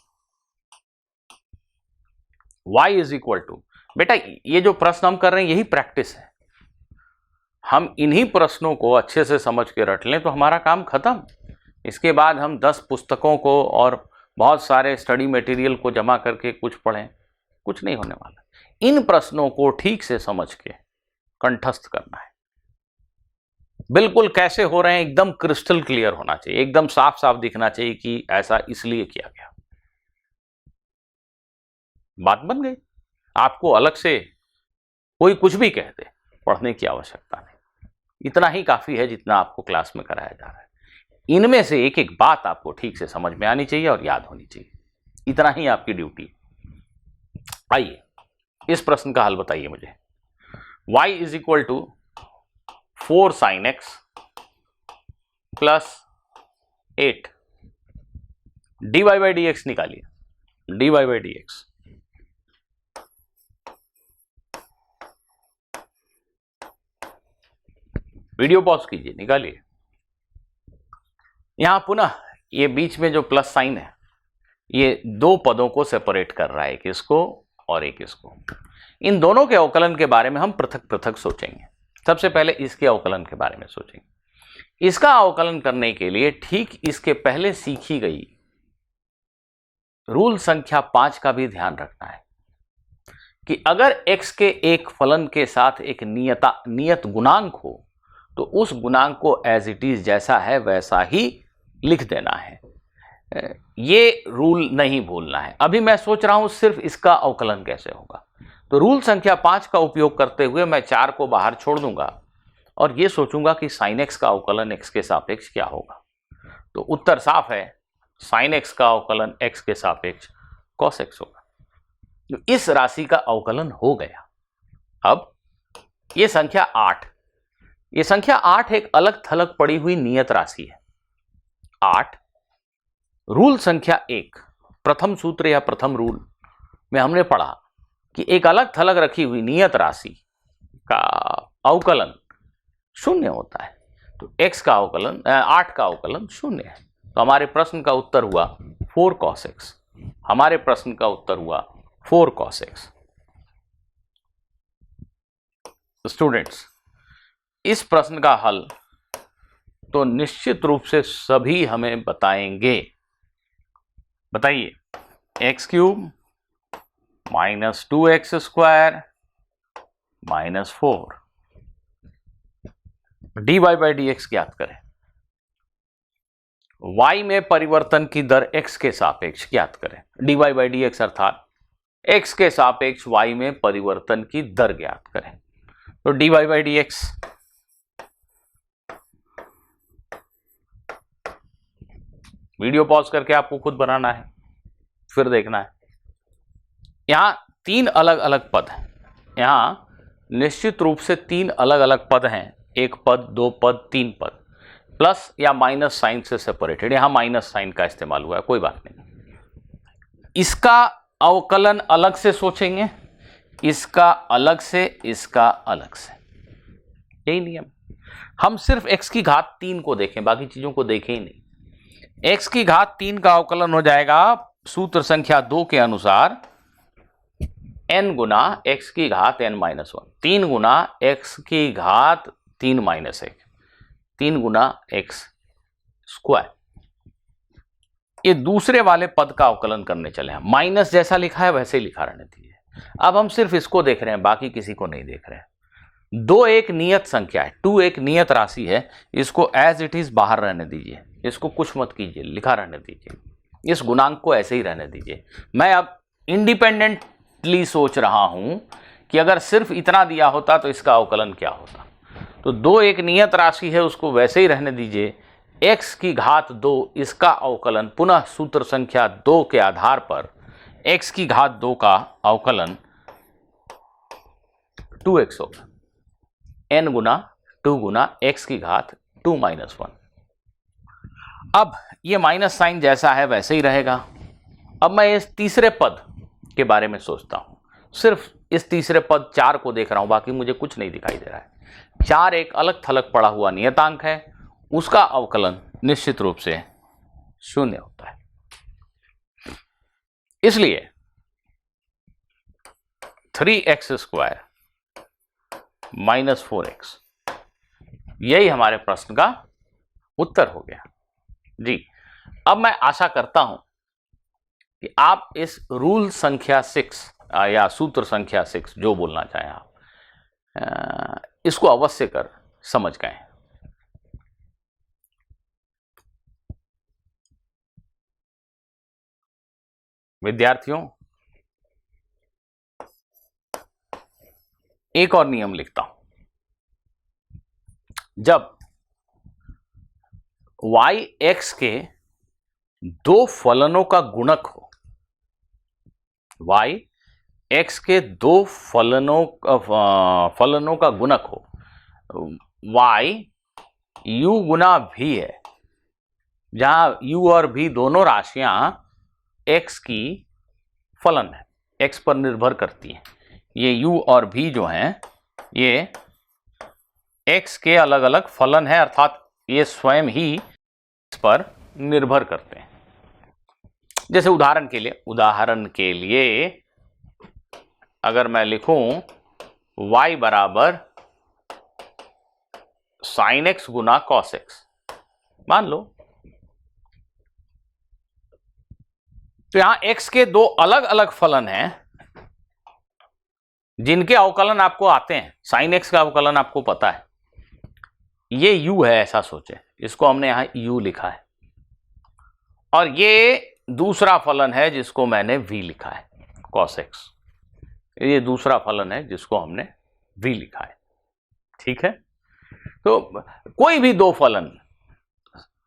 y इज इक्वल टू, बेटा ये जो प्रश्न हम कर रहे हैं यही प्रैक्टिस है। हम इन्हीं प्रश्नों को अच्छे से समझ के रट लें तो हमारा काम खत्म। इसके बाद हम 10 पुस्तकों को और बहुत सारे स्टडी मटेरियल को जमा करके कुछ पढ़ें, कुछ नहीं होने वाला। इन प्रश्नों को ठीक से समझ के कंठस्थ करना है। बिल्कुल कैसे हो रहे हैं एकदम क्रिस्टल क्लियर होना चाहिए, एकदम साफ साफ दिखना चाहिए कि ऐसा इसलिए किया गया। बात बन गई। आपको अलग से कोई कुछ भी कह दे, पढ़ने की आवश्यकता नहीं। इतना ही काफी है जितना आपको क्लास में कराया जा रहा है। इनमें से एक एक बात आपको ठीक से समझ में आनी चाहिए और याद होनी चाहिए। इतना ही आपकी ड्यूटी है। आइए इस प्रश्न का हल बताइए मुझे। y is equal to 4 sine x plus 8 dy by d x निकालिए। dy by d x, video pause कीजिए, निकालिए। यहां पुनः ये बीच में जो प्लस साइन है ये दो पदों को सेपरेट कर रहा है, एक इसको और एक इसको। इन दोनों के अवकलन के बारे में हम पृथक पृथक सोचेंगे। सबसे पहले इसके अवकलन के बारे में सोचेंगे। इसका अवकलन करने के लिए ठीक इसके पहले सीखी गई रूल संख्या 5 का भी ध्यान रखना है कि अगर x के एक फलन के साथ एक नियत गुणांक हो तो उस गुणांक को एज इट इज जैसा है वैसा ही लिख देना है। ये रूल नहीं भूलना है। अभी मैं सोच रहा हूं सिर्फ इसका अवकलन कैसे होगा, तो रूल संख्या 5 का उपयोग करते हुए मैं 4 को बाहर छोड़ दूंगा और ये सोचूंगा कि साइन एक्स का अवकलन x के सापेक्ष क्या होगा। तो उत्तर साफ है, साइन एक्स का अवकलन x के सापेक्ष cos x होगा। तो इस राशि का अवकलन हो गया। अब ये संख्या 8, ये संख्या 8 एक अलग थलग पड़ी हुई नियत राशि है। 8 रूल संख्या 1 प्रथम सूत्र या प्रथम रूल में हमने पढ़ा कि एक अलग थलग रखी हुई नियत राशि का अवकलन 0 होता है। तो x का अवकलन 8 का अवकलन 0 है। तो हमारे प्रश्न का उत्तर हुआ 4 cos x। हमारे प्रश्न का उत्तर हुआ 4 cos x। स्टूडेंट्स, इस प्रश्न का हल तो निश्चित रूप से सभी हमें बताएंगे। बताइए, x cube minus 2x square minus 4 dy by d x ज्ञात करें। y में परिवर्तन की दर x के सापेक्ष ज्ञात करें। dy बाई डी एक्स अर्थात x के सापेक्ष y में परिवर्तन की दर ज्ञात करें। तो dy by d x video pause करके आपको खुद बनाना है, फिर देखना है। यहां 3 अलग अलग पद हैं। यहां निश्चित रूप से 3 अलग अलग पद हैं, 1 पद, 2 पद, 3 पद, प्लस या माइनस साइन से सेपरेटेड। यहां माइनस साइन का इस्तेमाल हुआ है, कोई बात नहीं। इसका अवकलन अलग से सोचेंगे, इसका अलग से, इसका अलग से, यही नियम। हम सिर्फ x की घात 3 को देखें, बाकी चीजों को देखें ही नहीं। x की घात 3 का अवकलन हो जाएगा सूत्र संख्या 2 के अनुसार n गुना x की घात n माइनस 1, 3 गुना x की घात 3 माइनस 1, 3 गुना x स्क्वायर। ये दूसरे वाले पद का अवकलन करने चले हैं, माइनस जैसा लिखा है वैसे ही लिखा रहने दीजिए। अब हम सिर्फ इसको देख रहे हैं, बाकी किसी को नहीं देख रहे हैं। 2 एक नियत संख्या है, 2 एक नियत राशि है, इसको एज इट इज बाहर रहने दीजिए, इसको कुछ मत कीजिए, लिखा रहने दीजिए, इस गुणांक को ऐसे ही रहने दीजिए। मैं अब इंडिपेंडेंटली सोच रहा हूं कि अगर सिर्फ इतना दिया होता तो इसका अवकलन क्या होता। तो 2 एक नियत राशि है, उसको वैसे ही रहने दीजिए। x की घात 2, इसका अवकलन पुनः सूत्र संख्या 2 के आधार पर x की घात 2 का अवकलन 2x होगा, n गुना 2 गुना x की घात 2 - 1। अब ये माइनस साइन जैसा है वैसे ही रहेगा। अब मैं इस तीसरे पद के बारे में सोचता हूं, सिर्फ इस तीसरे पद 4 को देख रहा हूं, बाकी मुझे कुछ नहीं दिखाई दे रहा है। 4 एक अलग थलग पड़ा हुआ नियतांक है, उसका अवकलन निश्चित रूप से 0 होता है। इसलिए 3x² - 4x, यही हमारे प्रश्न का उत्तर हो गया जी। अब मैं आशा करता हूं कि आप इस रूल संख्या 6 या सूत्र संख्या 6 जो बोलना चाहें आप, इसको अवश्य कर समझ गए। विद्यार्थियों, एक और नियम लिखता हूं। जब y x के 2 फलनों का गुणक हो, y x के 2 फलनों का गुणक हो, y u गुना v है, जहां u और v दोनों राशियां x की फलन है, x पर निर्भर करती हैं। ये u और v जो हैं ये x के अलग अलग फलन है, अर्थात ये स्वयं ही इस पर निर्भर करते हैं। जैसे उदाहरण के लिए अगर मैं लिखूं y बराबर sin x गुना cos x, मान लो, तो यहां x के 2 अलग अलग फलन हैं जिनके अवकलन आपको आते हैं। sin x का अवकलन आपको पता है, ये u है, ऐसा सोचे, इसको हमने यहां u लिखा है, और ये दूसरा फलन है जिसको मैंने v लिखा है, cos x। ये दूसरा फलन है जिसको हमने v लिखा है, ठीक है। तो कोई भी 2 फलन,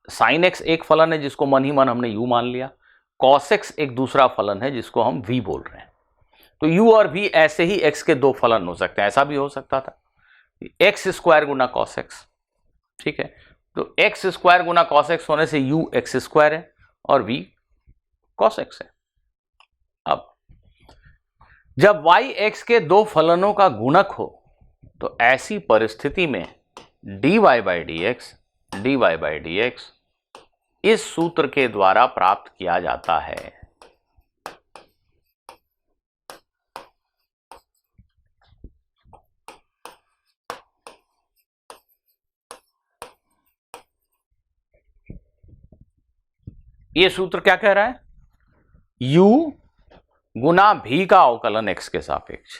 sin x एक फलन है जिसको मन ही मन हमने u मान लिया, cos x एक दूसरा फलन है जिसको हम v बोल रहे हैं। तो u और v ऐसे ही x के 2 फलन हो सकते हैं। ऐसा भी हो सकता था x² गुना cos x, ठीक है। तो x² गुना cos x होने से u x² है और v cos x है। अब जब y x के 2 फलनों का गुणक हो तो ऐसी परिस्थिति में dy by dx इस सूत्र के द्वारा प्राप्त किया जाता है। ये सूत्र क्या कह रहा है? u गुना v का अवकलन x के सापेक्ष,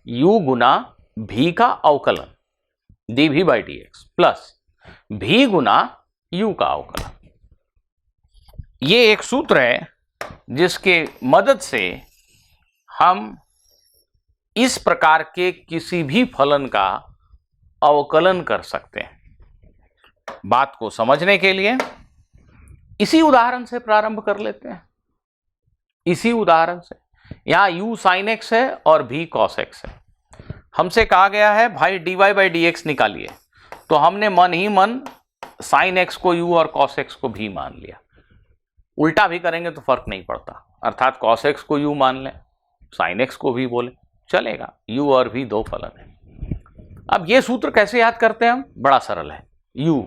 u गुना v का अवकलन dv by dx plus v Guna u का अवकलन। ये एक सूत्र है जिसके मदद से हम इस प्रकार के किसी भी फलन का अवकलन कर सकते हैं। बात को समझने के लिए इसी उदाहरण से प्रारंभ कर लेते हैं। इसी उदाहरण से, यहां u sin x है और v cos x है। हमसे कहा गया है भाई dy by dx निकालिए, तो हमने मन ही मन sin x को u और cos x को v मान लिया। उल्टा भी करेंगे तो फर्क नहीं पड़ता, अर्थात cos x को u मान लें, sin x को v बोले, चलेगा। u और v 2 फलन है। अब ये सूत्र कैसे याद करते हैं हम? बड़ा सरल है। u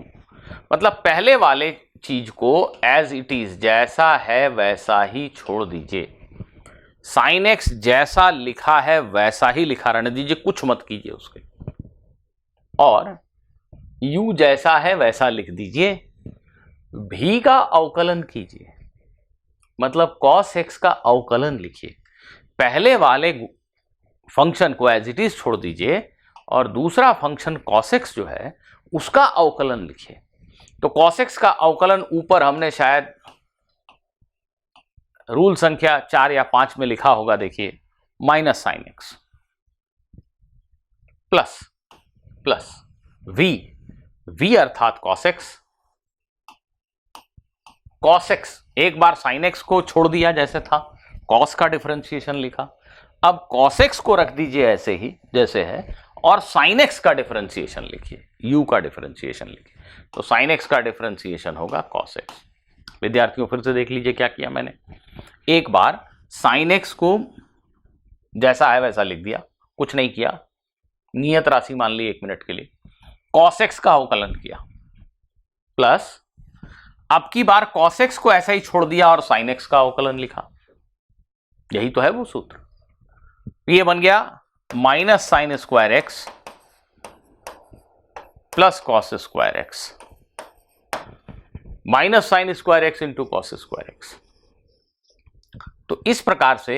मतलब पहले वाले चीज को एज इट इज, जैसा है वैसा ही छोड़ दीजिए। sin x जैसा लिखा है वैसा ही लिखा रहने दीजिए, कुछ मत कीजिए उसके, और u जैसा है वैसा लिख दीजिए। भी का अवकलन कीजिए, मतलब cos x का अवकलन लिखिए। पहले वाले फंक्शन को एज इट इज छोड़ दीजिए और दूसरा फंक्शन cos x जो है उसका अवकलन लिखिए। तो cos x का अवकलन ऊपर हमने शायद रूल संख्या 4 या 5 में लिखा होगा, देखिए, minus sign x plus plus v अर्थात cos x। cos x एक बार sin x को छोड़ दिया जैसे था, cos का डिफरेंशिएशन लिखा। अब cos x को रख दीजिए ऐसे ही जैसे है और sin x का डिफरेंशिएशन लिखिए, u का डिफरेंशिएशन लिखिए। तो sin x का डिफरेंशिएशन होगा cos x। विद्यार्थियों फिर से देख लीजिए क्या किया मैंने। एक बार sin x को जैसा है वैसा लिख दिया, कुछ नहीं किया, नियत राशि मान ली 1 मिनट के लिए, cos x का अवकलन किया, प्लस अब की बार cos x को ऐसा ही छोड़ दिया और sin x का अवकलन लिखा। यही तो है वो सूत्र। ये बन गया minus sine square x plus cos square x, minus sine square x into cos square x. तो इस प्रकार से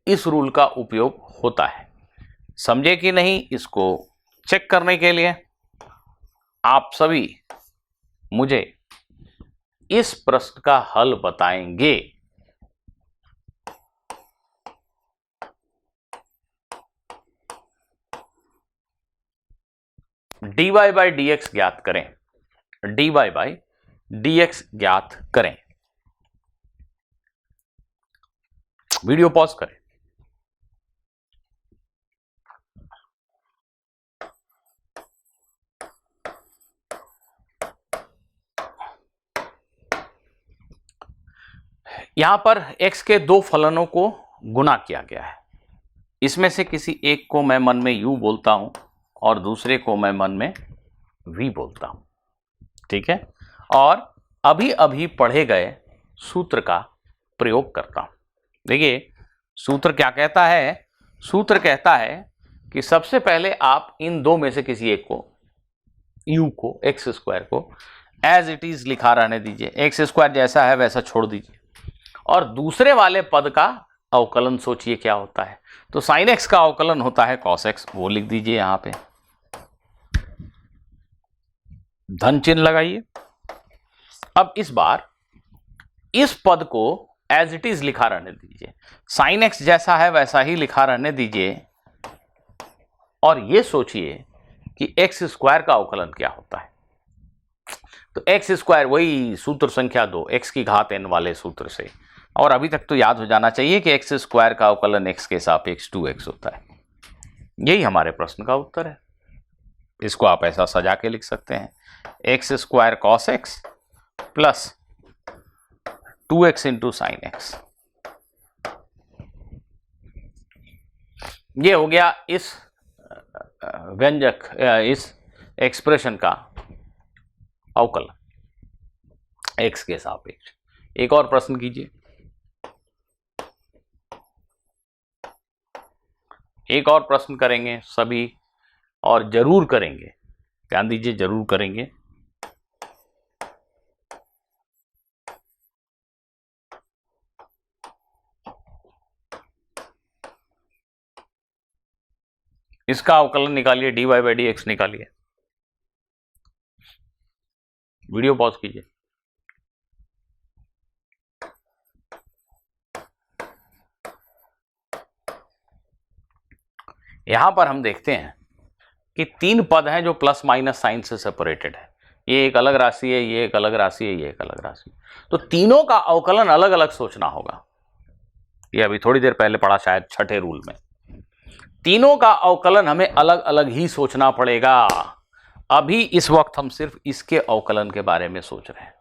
इस रूल का उपयोग होता है। समझे कि नहीं, इसको चेक करने के लिए आप सभी मुझे इस प्रश्न का हल बताएंगे। dy बाई डी एक्स ज्ञात करें, dy बाई डी एक्स ज्ञात करें। वीडियो पॉज करें। यहां पर x के दो फलनों को गुणा किया गया है। इसमें से किसी एक को मैं मन में u बोलता हूं और दूसरे को मैं मन में v बोलता हूं, ठीक है। और अभी अभी पढ़े गए सूत्र का प्रयोग करता हूं। देखिए सूत्र क्या कहता है। सूत्र कहता है कि सबसे पहले आप इन दो में से किसी एक को, u को, एक्स स्क्वायर को एज इट इज लिखा रहने दीजिए, एक्स स्क्वायर जैसा है वैसा छोड़ दीजिए, और दूसरे वाले पद का अवकलन सोचिए क्या होता है। तो साइन एक्स का अवकलन होता है कॉस एक्स, वो लिख दीजिए यहां पे, धन चिन्ह लगाइए। अब इस बार इस पद को एज इट इज लिखा रहने दीजिए, साइन एक्स जैसा है वैसा ही लिखा रहने दीजिए, और ये सोचिए कि एक्स स्क्वायर का अवकलन क्या होता है। तो एक्स स्क्वायर वही सूत्र संख्या 2 एक्स की घात n वाले सूत्र से, और अभी तक तो याद हो जाना चाहिए कि एक्स स्क्वायर का अवकलन एक्स के सापेक्ष 2x होता है। यही हमारे प्रश्न का उत्तर है। इसको आप ऐसा सजा के लिख सकते हैं, x square cos x plus 2x into sine x. ये हो गया इस व्यंजक, इस एक्सप्रेशन का अवकलन x के सापेक्ष। एक और प्रश्न कीजिए, एक और प्रश्न करेंगे सभी, और जरूर करेंगे, ध्यान दीजिए जरूर करेंगे। इसका अवकलन निकालिए, dy बाई डी एक्स निकालिए। वीडियो पॉज कीजिए। यहां पर हम देखते हैं कि 3 पद हैं जो प्लस माइनस साइन से सेपरेटेड है। ये एक अलग राशि है, ये एक अलग राशि है, ये एक अलग राशि है। तो तीनों का अवकलन अलग अलग सोचना होगा। ये अभी थोड़ी देर पहले पढ़ा शायद छठे रूल में। तीनों का अवकलन हमें अलग अलग ही सोचना पड़ेगा। अभी इस वक्त हम सिर्फ इसके अवकलन के बारे में सोच रहे हैं।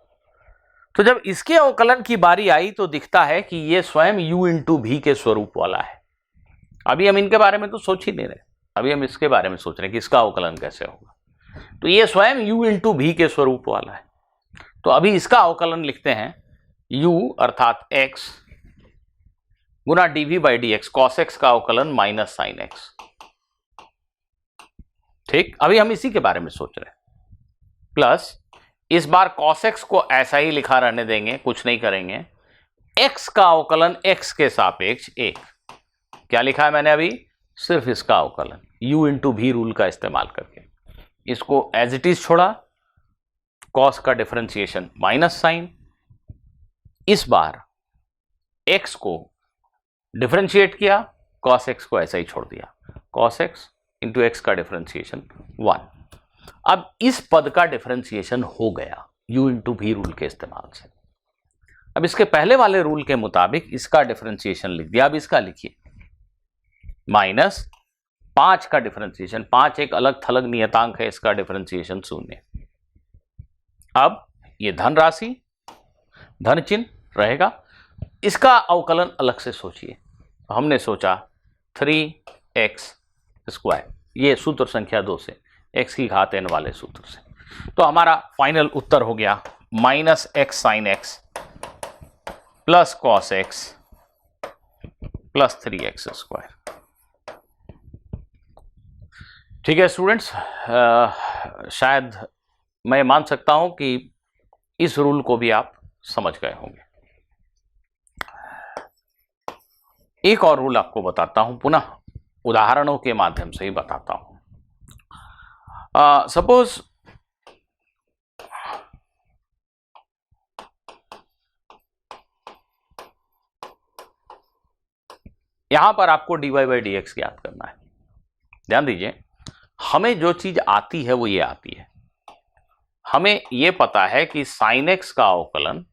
तो जब इसके अवकलन की बारी आई तो दिखता है कि ये स्वयं u इंटू भी के स्वरूप वाला है। अभी हम इनके बारे में तो सोच ही नहीं रहे, अभी हम इसके बारे में सोच रहे हैं कि इसका अवकलन कैसे होगा। तो ये स्वयं u इंटू भी के स्वरूप वाला है। तो अभी इसका अवकलन लिखते हैं, u अर्थात x Guna dv by d x, cos x का अवकलन माइनस साइन एक्स। ठीक, अभी हम इसी के बारे में सोच रहे हैं। प्लस इस बार cos x को ऐसा ही लिखा रहने देंगे, कुछ नहीं करेंगे। x का अवकलन x के सापेक्ष 1, क्या लिखा है मैंने अभी? सिर्फ इसका अवकलन u इंटू भी रूल का इस्तेमाल करके, इसको एज इट इज छोड़ा, cos का डिफरेंशिएशन माइनस साइन, इस बार x को डिफरेंशिएट किया, cos x को ऐसा ही छोड़ दिया, cos x इंटू एक्स का डिफरेंशिएशन 1। अब इस पद का डिफरेंशिएशन हो गया u इंटू भी रूल के इस्तेमाल से। अब इसके पहले वाले रूल के मुताबिक इसका डिफरेंशिएशन लिख दिया। अब इसका लिखिए, माइनस 5 का डिफरेंशिएशन, 5 एक अलग थलग नियतांक है, इसका डिफरेंशिएशन 0। अब ये धन राशि, धन चिन्ह रहेगा, इसका अवकलन अलग से सोचिए। हमने सोचा 3x², ये सूत्र संख्या 2 से, x की घात n वाले सूत्र से। तो हमारा फाइनल उत्तर हो गया minus x sign x plus cos x plus 3x²। ठीक है स्टूडेंट्स, शायद मैं मान सकता हूं कि इस रूल को भी आप समझ गए होंगे। एक और रूल आपको बताता हूं, पुनः उदाहरणों के माध्यम से ही बताता हूं। सपोज यहां पर आपको dy बाई डी एक्स ज्ञात करना है। ध्यान दीजिए, हमें जो चीज आती है वो ये आती है। हमें ये पता है कि साइन एक्स का अवकलन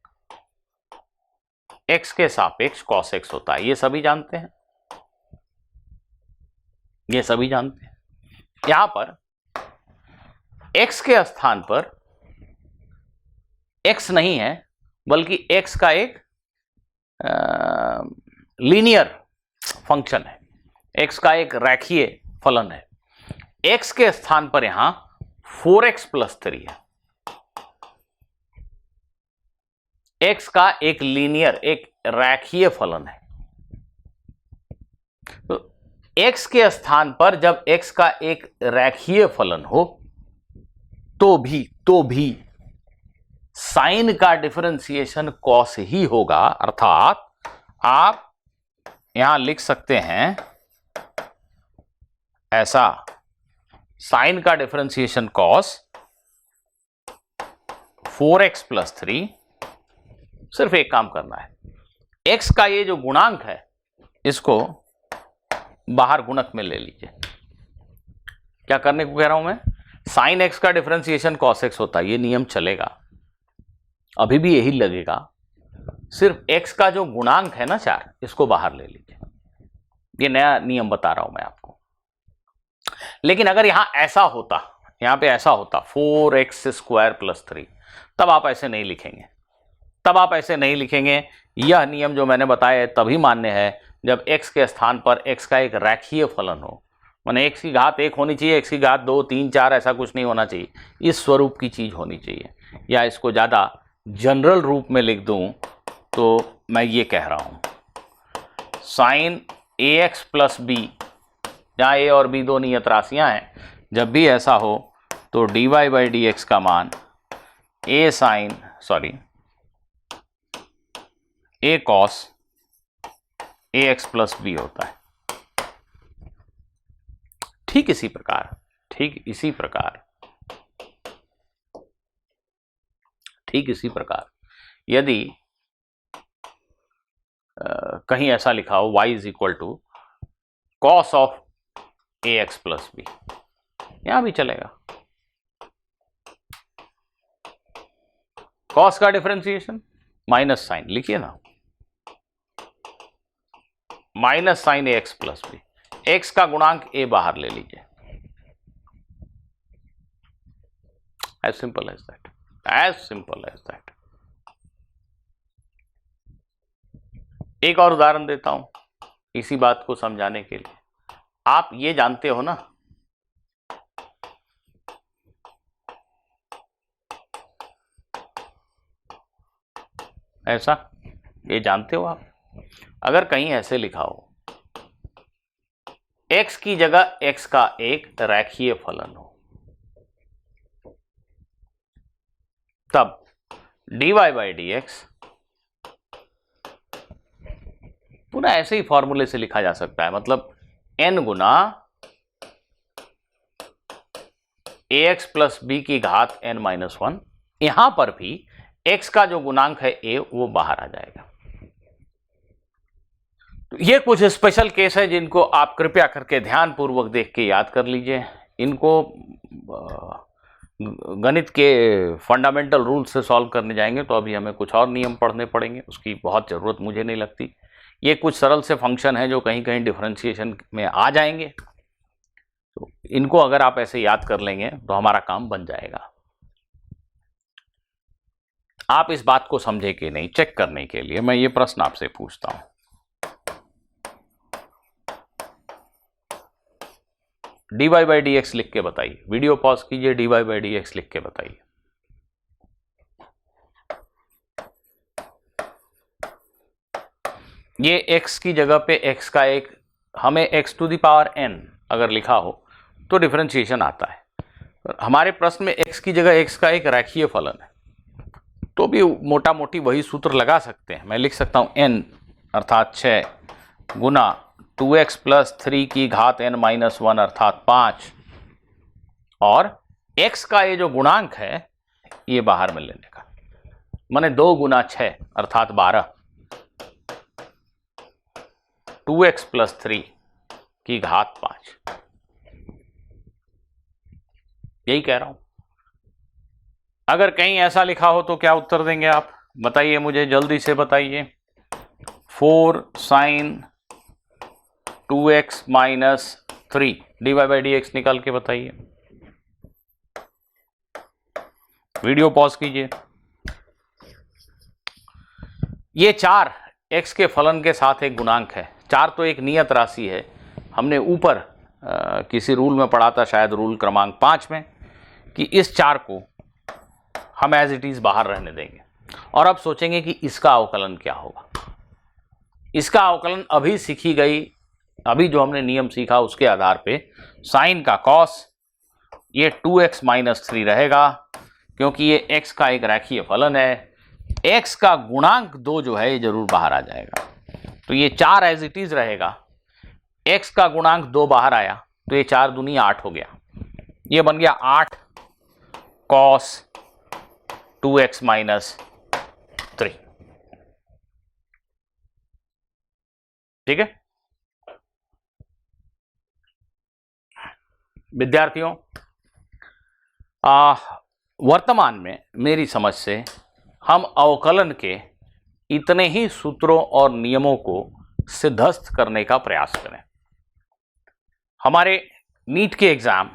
x के सापेक्ष cos x होता है, ये सभी जानते हैं, ये सभी जानते हैं। यहां पर x के स्थान पर x नहीं है, बल्कि x का एक लीनियर फंक्शन है, x का एक रैखीय फलन है। x के स्थान पर यहां 4x प्लस 3 है। x का एक लीनियर, एक रैखीय फलन है। तो x के स्थान पर जब x का एक रैखीय फलन हो तो भी साइन का डिफरेंशिएशन cos ही होगा। अर्थात आप यहां लिख सकते हैं ऐसा, साइन का डिफरेंशिएशन cos 4x प्लस 3। सिर्फ एक काम करना है, x का ये जो गुणांक है इसको बाहर गुणक में ले लीजिए। क्या करने को कह रहा हूं मैं? साइन x का डिफरेंशिएशन cos x होता है, ये नियम चलेगा, अभी भी यही लगेगा। सिर्फ x का जो गुणांक है ना 4, इसको बाहर ले लीजिए। ये नया नियम बता रहा हूं मैं आपको। लेकिन अगर यहां ऐसा होता, यहां पे ऐसा होता 4x² प्लस 3, तब आप ऐसे नहीं लिखेंगे, तब आप ऐसे नहीं लिखेंगे। यह नियम जो मैंने बताया तभी मान्य है जब x के स्थान पर x का एक रैखीय फलन हो, माने x की घात 1 होनी चाहिए, x की घात 2, 3, 4 ऐसा कुछ नहीं होना चाहिए, इस स्वरूप की चीज होनी चाहिए। या इसको ज्यादा जनरल रूप में लिख दूं तो मैं ये कह रहा हूं, साइन ax प्लस b, जहां a और b दो नियत राशियां हैं, जब भी ऐसा हो तो dy बाई डी एक्स का मान a cos ax plus b होता है। ठीक इसी प्रकार यदि कहीं ऐसा लिखा हो y is equal to cos of ax plus b, यहां भी चलेगा। कॉस का डिफरेंशिएशन माइनस साइन लिखिए ना, minus sine ax plus b, x का गुणांक a बाहर ले लीजिए। As simple as that, as simple as that. एक और उदाहरण देता हूं इसी बात को समझाने के लिए। आप ये जानते हो ना, ऐसा ये जानते हो आप, अगर कहीं ऐसे लिखा हो x की जगह x का एक रैखीय फलन हो, तब dy बाई डी एक्स पुनः ऐसे ही फॉर्मूले से लिखा जा सकता है, मतलब n गुना ax प्लस बी की घात n माइनस वन। यहां पर भी x का जो गुणांक है a वो बाहर आ जाएगा। तो ये कुछ स्पेशल केस है जिनको आप कृपया करके ध्यान पूर्वक देख के याद कर लीजिए। इनको गणित के फंडामेंटल रूल से सॉल्व करने जाएंगे तो अभी हमें कुछ और नियम पढ़ने पड़ेंगे, उसकी बहुत ज़रूरत मुझे नहीं लगती। ये कुछ सरल से फंक्शन है जो कहीं कहीं डिफरेंशिएशन में आ जाएंगे, तो इनको अगर आप ऐसे याद कर लेंगे तो हमारा काम बन जाएगा। आप इस बात को समझे कि नहीं, चेक करने के लिए मैं ये प्रश्न आपसे पूछता हूं। dy बाई डी एक्स लिख के बताइए, वीडियो पॉज कीजिए, dy बाई डी एक्स लिख के बताइए। ये x की जगह पे x का एक, हमें x to the power n अगर लिखा हो तो डिफरेंशिएशन आता है। हमारे प्रश्न में x की जगह x का एक रेखीय फलन है, तो भी मोटा मोटी वही सूत्र लगा सकते हैं। मैं लिख सकता हूं n अर्थात 6 गुना 2x प्लस 3 की घात n माइनस 1 अर्थात 5, और x का ये जो गुणांक है ये बाहर में लेने का, माने 2 गुना 6 अर्थात 12, 2x प्लस 3 की घात 5, यही कह रहा हूं। अगर कहीं ऐसा लिखा हो तो क्या उत्तर देंगे आप, बताइए मुझे, जल्दी से बताइए। 4 sine 2x minus 3 dy by d x निकाल के बताइए। वीडियो पॉज कीजिए। ये 4 x के फलन के साथ एक गुणांक है। 4 तो एक नियत राशि है, हमने ऊपर किसी रूल में पढ़ा था, शायद रूल क्रमांक 5 में, कि इस 4 को हम एज इट इज बाहर रहने देंगे और अब सोचेंगे कि इसका अवकलन क्या होगा। इसका अवकलन अभी सीखी गई, अभी जो हमने नियम सीखा उसके आधार पे साइन का कॉस, ये 2x माइनस 3 रहेगा क्योंकि ये x का एक रेखीय फलन है। x का गुणांक 2 जो है ये जरूर बाहर आ जाएगा, तो ये 4 एज इट इज रहेगा। x का गुणांक 2 बाहर आया तो ये 4 दूनी 8 हो गया, ये बन गया 8 कॉस 2x माइनस 3। ठीक है विद्यार्थियों, वर्तमान में मेरी समझ से हम अवकलन के इतने ही सूत्रों और नियमों को सिद्धस्त करने का प्रयास करें। हमारे नीट के एग्जाम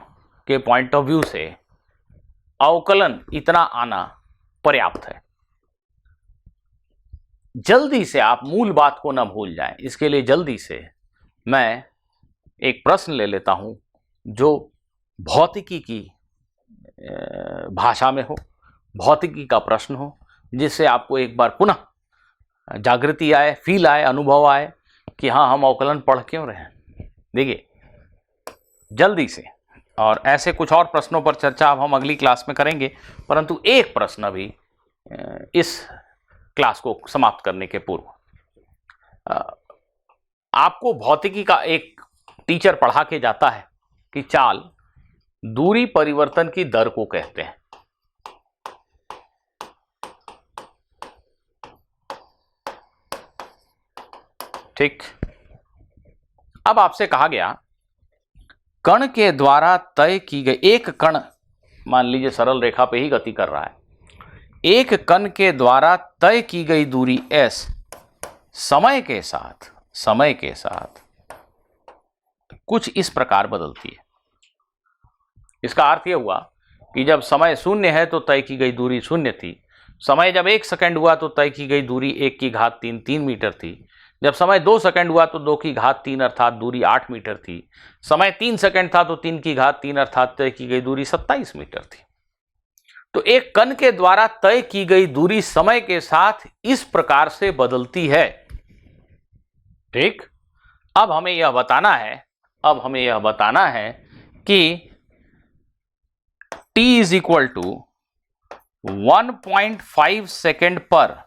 के पॉइंट ऑफ व्यू से अवकलन इतना आना पर्याप्त है। जल्दी से आप मूल बात को न भूल जाएं, इसके लिए जल्दी से मैं एक प्रश्न ले लेता हूं जो भौतिकी की भाषा में हो, भौतिकी का प्रश्न हो, जिससे आपको एक बार पुनः जागृति आए, फील आए, अनुभव आए कि हाँ हम अवकलन पढ़ क्यों रहे हैं। देखिए जल्दी से, और ऐसे कुछ और प्रश्नों पर चर्चा अब हम अगली क्लास में करेंगे, परंतु एक प्रश्न अभी इस क्लास को समाप्त करने के पूर्व आपको भौतिकी का एक टीचर पढ़ा के जाता है कि चाल दूरी परिवर्तन की दर को कहते हैं। ठीक, अब आपसे कहा गया कण के द्वारा तय की गई, एक कण मान लीजिए सरल रेखा पे ही गति कर रहा है, एक कण के द्वारा तय की गई दूरी s समय के साथ कुछ इस प्रकार बदलती है। इसका अर्थ यह हुआ कि जब समय 0 है तो तय की गई दूरी 0 थी, समय जब 1 सेकंड हुआ तो तय की गई दूरी 1 की घात 3 मीटर थी, जब समय 2 सेकंड हुआ तो 2 की घात 3 अर्थात दूरी 8 मीटर थी, समय 3 सेकंड था तो 3 की घात 3 अर्थात तय की गई दूरी 27 मीटर थी। तो एक कण के द्वारा तय की गई दूरी समय के साथ इस प्रकार से बदलती है। ठीक, अब हमें यह बताना है कि t is equal to 1.5 second पर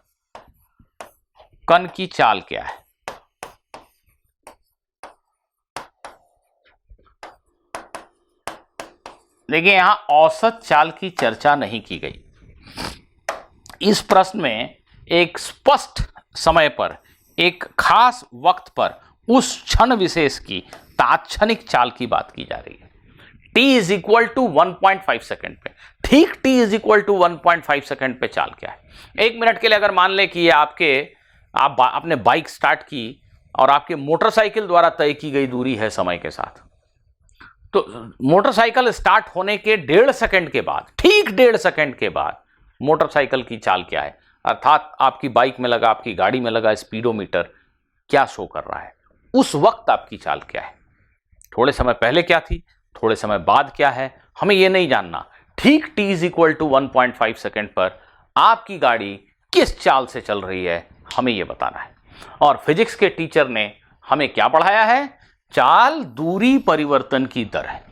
कण की चाल क्या है? देखिए यहां औसत चाल की चर्चा नहीं की गई। इस प्रश्न में एक स्पष्ट समय पर, एक खास वक्त पर, उस क्षण विशेष की तात्क्षणिक चाल की बात की जा रही है। t is equal to 1.5 second पे, ठीक t is equal to 1.5 second पे चाल क्या है? 1 मिनट के लिए अगर मान ले कि ये आपने बाइक स्टार्ट की और आपके मोटरसाइकिल द्वारा तय की गई दूरी है समय के साथ, तो मोटरसाइकिल स्टार्ट होने के 1.5 सेकेंड के बाद, ठीक 1.5 सेकेंड के बाद मोटरसाइकिल की चाल क्या है? अर्थात आपकी बाइक में लगा, आपकी गाड़ी में लगा स्पीडोमीटर क्या शो कर रहा है? उस वक्त आपकी चाल क्या है? थोड़े समय पहले क्या थी, थोड़े समय बाद क्या है, हमें यह नहीं जानना। ठीक t is equal to 1.5 second पर आपकी गाड़ी किस चाल से चल रही है, हमें यह बताना है। और फिजिक्स के टीचर ने हमें क्या पढ़ाया है? चाल दूरी परिवर्तन की दर है।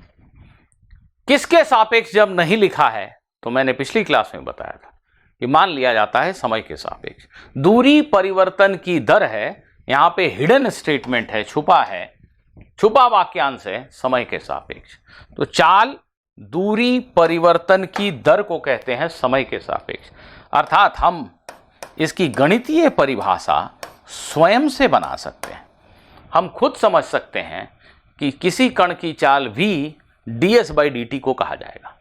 किसके सापेक्ष जब नहीं लिखा है तो मैंने पिछली क्लास में बताया था कि मान लिया जाता है समय के सापेक्ष। दूरी परिवर्तन की दर है, यहां पे हिडन स्टेटमेंट है, छुपा वाक्यांश है, समय के सापेक्ष। तो चाल दूरी परिवर्तन की दर को कहते हैं समय के सापेक्ष। अर्थात हम इसकी गणितीय परिभाषा स्वयं से बना सकते हैं। हम खुद समझ सकते हैं कि किसी कण की चाल v ds/dt को कहा जाएगा।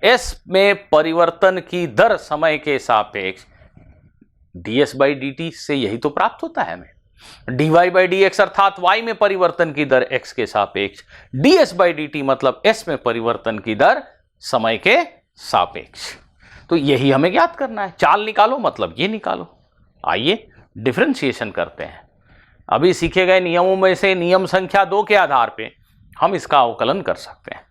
s में परिवर्तन की दर समय के सापेक्ष ds/dt से यही तो प्राप्त होता है हमें। dy/dx अर्थात y में परिवर्तन की दर x के सापेक्ष, ds/dt मतलब s में परिवर्तन की दर समय के सापेक्ष। तो यही हमें ज्ञात करना है। चाल निकालो मतलब ये निकालो। आइए डिफरेंशिएशन करते हैं। अभी सीखे गए नियमों में से नियम संख्या 2 के आधार पे हम इसका अवकलन कर सकते हैं।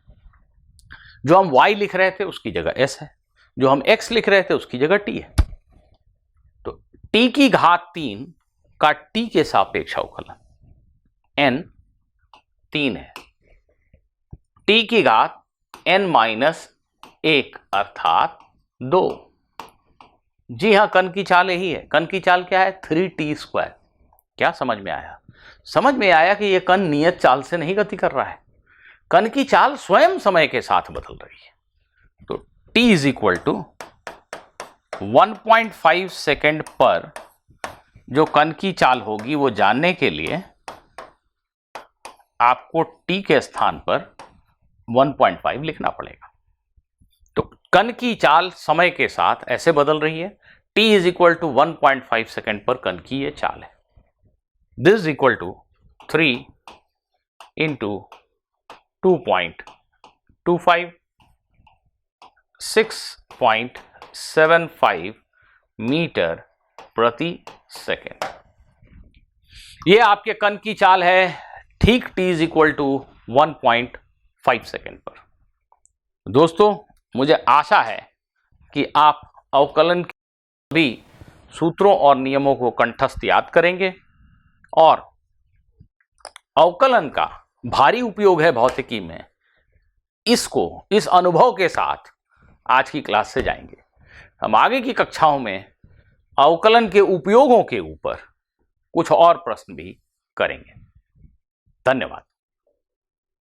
जो हम y लिख रहे थे उसकी जगह s है, जो हम x लिख रहे थे उसकी जगह t है। तो t की घात 3 का t के सापेक्ष अवकलन n 3 है। t की घात n-1 अर्थात 2। जी हां, कण की चाल यही है। कण की चाल क्या है? 3t²। क्या समझ में आया? समझ में आया कि यह कण नियत चाल से नहीं गति कर रहा है। कण की चाल स्वयं समय के साथ बदल रही है। तो t is equal to 1.5 second पर जो कण की चाल होगी वो जानने के लिए आपको t के स्थान पर 1.5 लिखना पड़ेगा। तो कण की चाल समय के साथ ऐसे बदल रही है। t is equal to 1.5 second पर कण की ये चाल है। This is equal to 3 into 2.25 6.75 metre प्रति सेकेंड। ये आपके कण की चाल है ठीक t is equal to 1.5 second पर। दोस्तों, मुझे आशा है कि आप अवकलन के सभी सूत्रों और नियमों को कंठस्थ याद करेंगे और अवकलन का भारी उपयोग है भौतिकी में, इस अनुभव के साथ आज की क्लास से जाएंगे। हम आगे की कक्षाओं में अवकलन के उपयोगों के ऊपर कुछ और प्रश्न भी करेंगे। धन्यवाद।